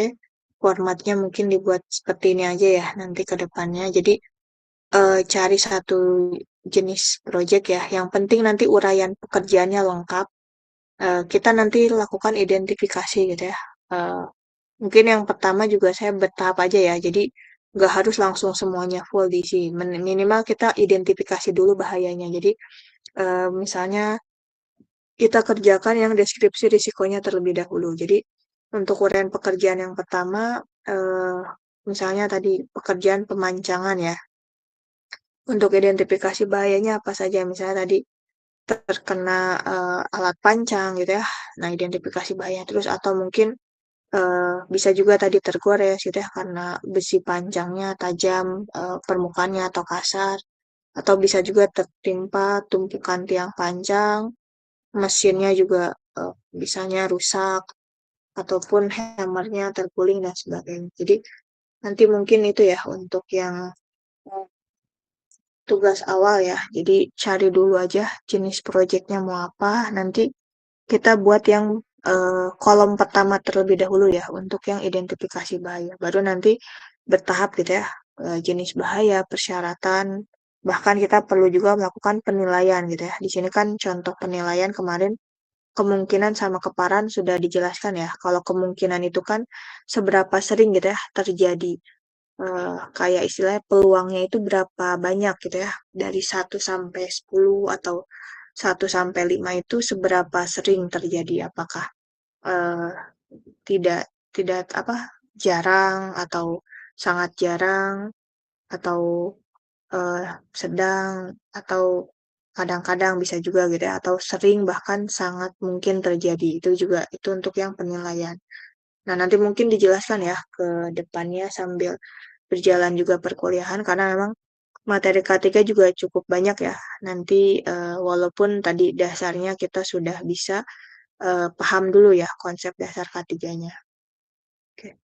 Formatnya mungkin dibuat seperti ini aja ya nanti ke depannya. Jadi cari satu jenis project ya. Yang penting nanti uraian pekerjaannya lengkap. Kita nanti lakukan identifikasi gitu ya. Eh, Mungkin yang pertama juga saya bertahap aja ya. Jadi nggak harus langsung semuanya full diisi. Minimal kita identifikasi dulu bahayanya. Jadi misalnya kita kerjakan yang deskripsi risikonya terlebih dahulu. Jadi untuk uraian pekerjaan yang pertama, eh, misalnya tadi pekerjaan pemancangan ya. Untuk identifikasi bahayanya apa saja, misalnya tadi terkena alat pancang gitu ya. Nah, identifikasi bahaya terus atau mungkin bisa juga tadi tergores gitu ya karena besi pancangnya tajam, permukaannya atau kasar, atau bisa juga tertimpa tumpukan tiang panjang, mesinnya juga bisanya rusak, ataupun hammernya terguling dan sebagainya. Jadi nanti mungkin itu ya untuk yang tugas awal ya. Jadi cari dulu aja jenis proyeknya mau apa. Nanti kita buat yang kolom pertama terlebih dahulu ya untuk yang identifikasi bahaya. Baru nanti bertahap gitu ya. Jenis bahaya, persyaratan, bahkan kita perlu juga melakukan penilaian gitu ya. Di sini kan contoh penilaian kemarin kemungkinan sama keparahan sudah dijelaskan ya. Kalau kemungkinan itu kan seberapa sering gitu ya terjadi. Kayak istilahnya peluangnya itu berapa banyak gitu ya. Dari 1 sampai 10 atau 1 sampai 5 itu seberapa sering terjadi. Apakah eh, tidak tidak apa jarang atau sangat jarang atau eh, sedang atau kadang-kadang bisa juga gitu ya atau sering bahkan sangat mungkin terjadi itu juga itu untuk yang penilaian. Nah, nanti mungkin dijelaskan ya ke depannya sambil berjalan juga perkuliahan karena memang materi K3 juga cukup banyak ya. Nanti walaupun tadi dasarnya kita sudah bisa paham dulu ya konsep dasar K3-nya. Oke.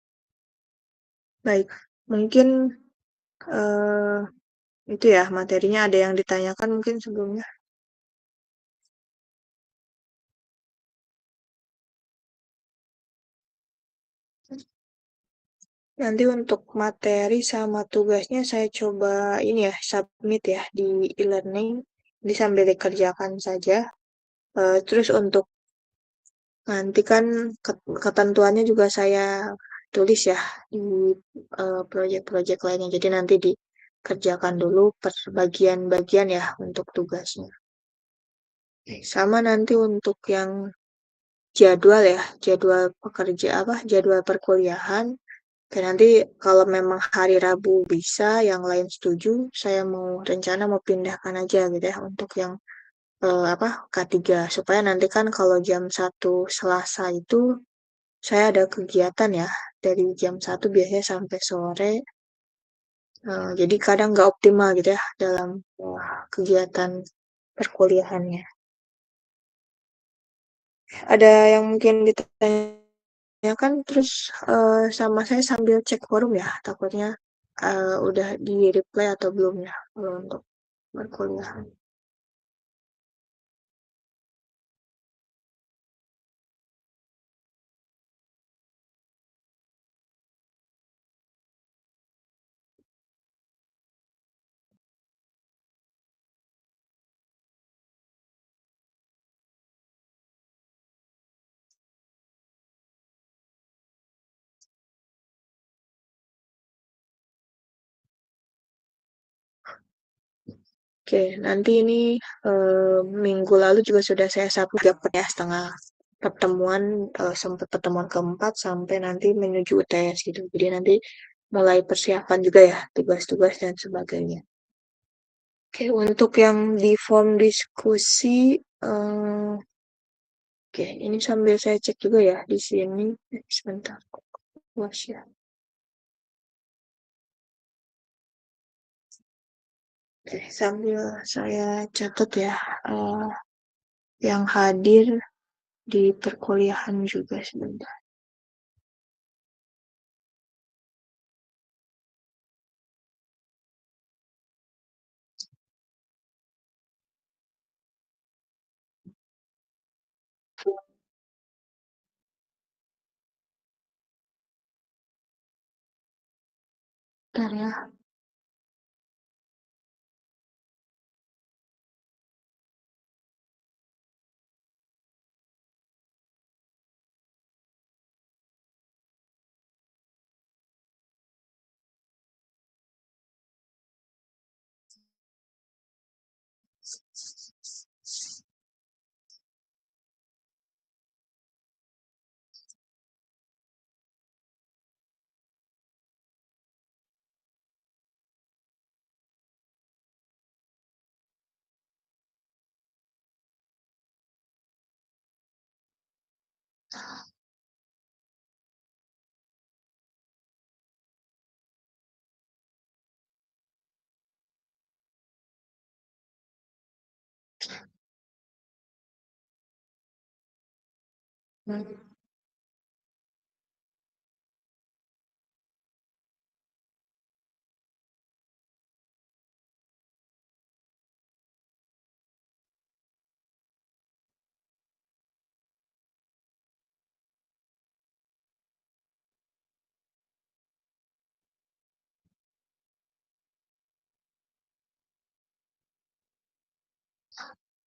Baik, mungkin eh, itu ya materinya ada yang ditanyakan mungkin sebelumnya. Nanti untuk materi sama tugasnya saya coba ini ya submit ya di e-learning. Ini sambil dikerjakan saja. Terus untuk nanti kan ketentuannya juga saya tulis ya di proyek-proyek lainnya. Jadi nanti dikerjakan dulu per bagian-bagian ya untuk tugasnya. Sama nanti untuk yang jadwal ya, jadwal pekerja apa, jadwal perkuliahan. Oke, nanti kalau memang hari Rabu bisa, yang lain setuju, saya mau rencana mau pindahkan aja gitu ya untuk yang apa K3 supaya nanti kan kalau jam 1 Selasa itu saya ada kegiatan ya dari jam 1 biasanya sampai sore. Jadi kadang nggak optimal gitu ya dalam kegiatan perkuliahannya. Ada yang mungkin ditanyakan terus sama saya sambil cek forum ya, takutnya udah di reply atau belum ya kalau untuk perkuliahan. Oke, nanti ini minggu lalu juga sudah saya submit juga ya setengah pertemuan sampai pertemuan keempat sampai nanti menuju UTS gitu. Jadi nanti mulai persiapan juga ya tugas-tugas dan sebagainya. Oke, untuk yang di form diskusi, oke, ini sambil saya cek juga ya di sini. Sebentar, was ya. Oke, sambil saya catat ya eh, yang hadir di perkuliahan juga sebentar. Bentar ya. Hmm,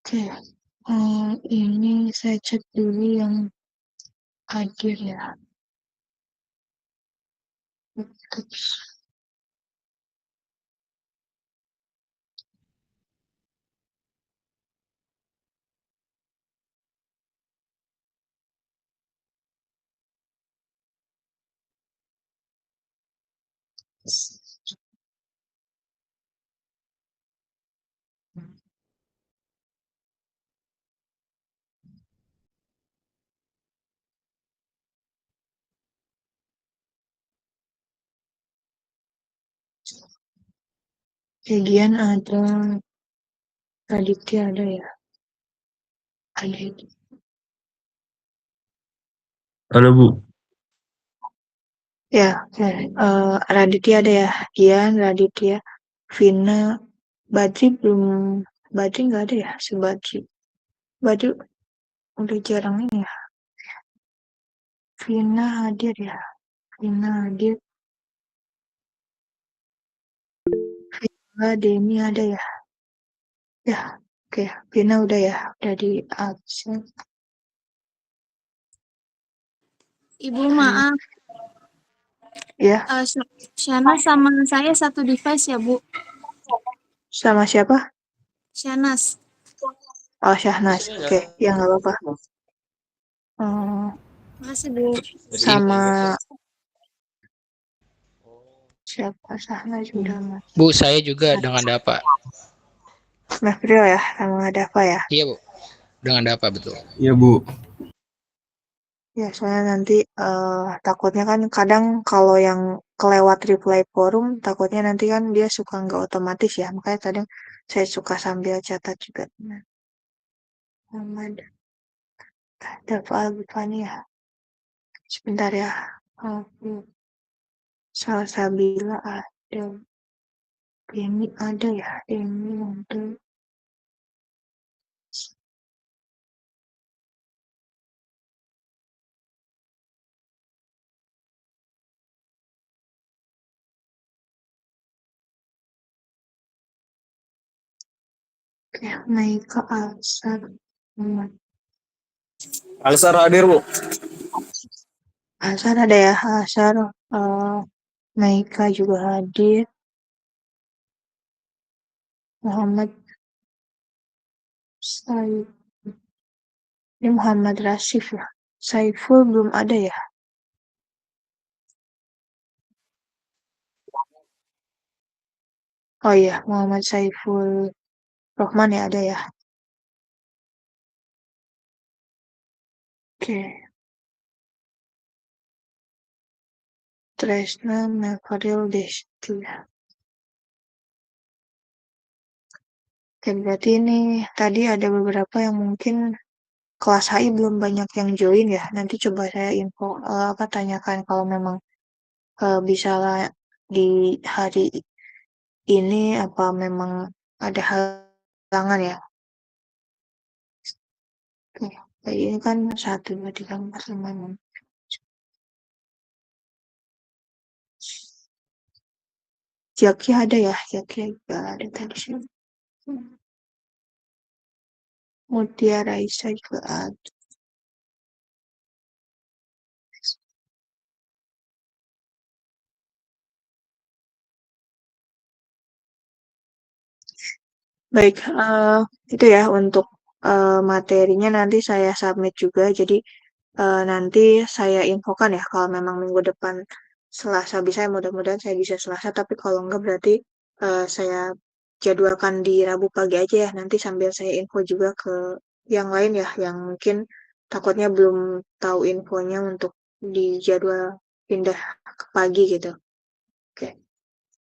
oke. Ini saya cek dulu yang hadir ya. Bagian ada Raditya ada ya? Ada itu. Halo Bu, Ya, Raditya ada ya? Gian, Raditya, Vina, Badri belum, Badri nggak ada ya? Si Badri. Badri udah jarang ini ya. Vina hadir ya? Vina hadir. Vina, Deni ada ya? Ya, oke. Vina udah ya? Udah di absen. Ibu maaf, Ya, Shanas sama saya satu device ya Bu. sama siapa? Shanas. Oh, Syahnas. Oke, ya nggak apa-apa. Makasih Bu. Sama siapa? Syahnas sudah mas. Bu, saya juga dengan Dapa. Mas Priyo ya, sama ada apa ya? Iya, Bu. Dengan Dapa, betul. iya Bu. Ya, soalnya nanti takutnya kan kadang kalau yang kelewat reply forum, takutnya nanti kan dia suka nggak otomatis ya. Makanya kadang saya suka sambil catat juga. Nah, Muhammad Dafa Al-Bufani ya. Sebentar ya. Salsabila ada. Demi ada ya. Demi untuk naik ke Alsar. Alsar hadir Bu. Alsar ada ya. Alsar. Naika juga hadir. Muhammad Said. Ini Muhammad Rasif ya. Saiful belum ada ya. Oh iya, Muhammad Saiful Rohman ya ada ya. Oke. Tresna Nafaril Desti ya. Oke, berarti ini tadi ada beberapa yang mungkin kelas HI belum banyak yang join ya. Nanti coba saya info tanyakan kalau memang bisa lah di hari ini apa memang ada halangan ya. Oke, kayak ini kan 1, 2, 3, 4, 5, 6. Jaki ada ya, Jaki juga ada tadi sih. Mutia Raisa juga ada. Baik, itu ya untuk materinya nanti saya submit juga. Jadi nanti saya infokan ya kalau memang minggu depan Selasa bisa, ya mudah-mudahan saya bisa Selasa. Tapi kalau enggak berarti saya jadwalkan di Rabu pagi aja ya. Nanti sambil saya info juga ke yang lain ya, yang mungkin takutnya belum tahu infonya untuk di jadwal pindah ke pagi gitu. Oke.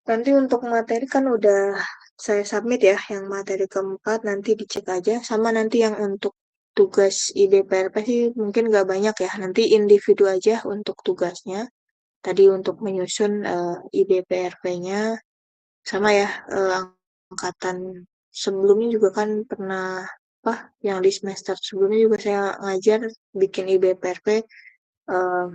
Nanti untuk materi kan udah saya submit ya, yang materi keempat nanti dicek aja. Sama nanti yang untuk tugas IDPRP sih mungkin nggak banyak ya. Nanti individu aja untuk tugasnya. Tadi untuk menyusun IDPRP-nya. Sama ya, angkatan sebelumnya juga kan pernah apa yang di semester sebelumnya juga saya ngajar bikin IDPRP, eh,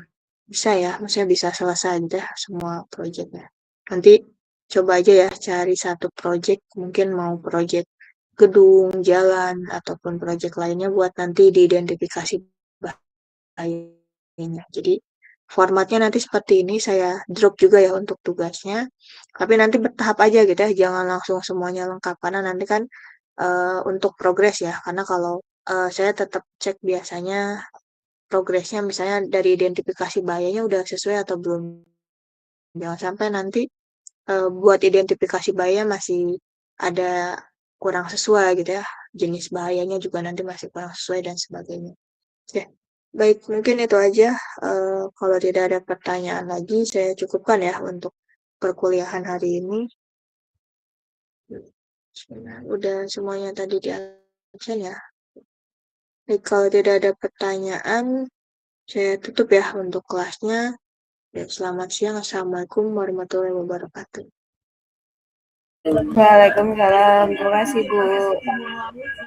bisa ya, maksudnya bisa selesai aja semua proyeknya. Nanti coba aja ya cari satu proyek, mungkin mau proyek gedung, jalan, ataupun proyek lainnya buat nanti diidentifikasi bahayanya. Jadi formatnya nanti seperti ini, saya drop juga ya untuk tugasnya, tapi nanti bertahap aja gitu ya, jangan langsung semuanya lengkap, karena nanti kan untuk progres ya, karena kalau saya tetap cek biasanya progresnya misalnya dari identifikasi bahayanya udah sesuai atau belum. Jangan sampai nanti buat identifikasi bahaya masih ada kurang sesuai gitu ya. Jenis bahayanya juga nanti masih kurang sesuai dan sebagainya. Oke, baik mungkin itu aja. Kalau tidak ada pertanyaan lagi, saya cukupkan ya untuk perkuliahan hari ini. Udah semuanya tadi di absen ya. Baik, kalau tidak ada pertanyaan, saya tutup ya untuk kelasnya. Dan selamat siang. Assalamualaikum warahmatullahi wabarakatuh. Waalaikumsalam. Terima kasih, Bu.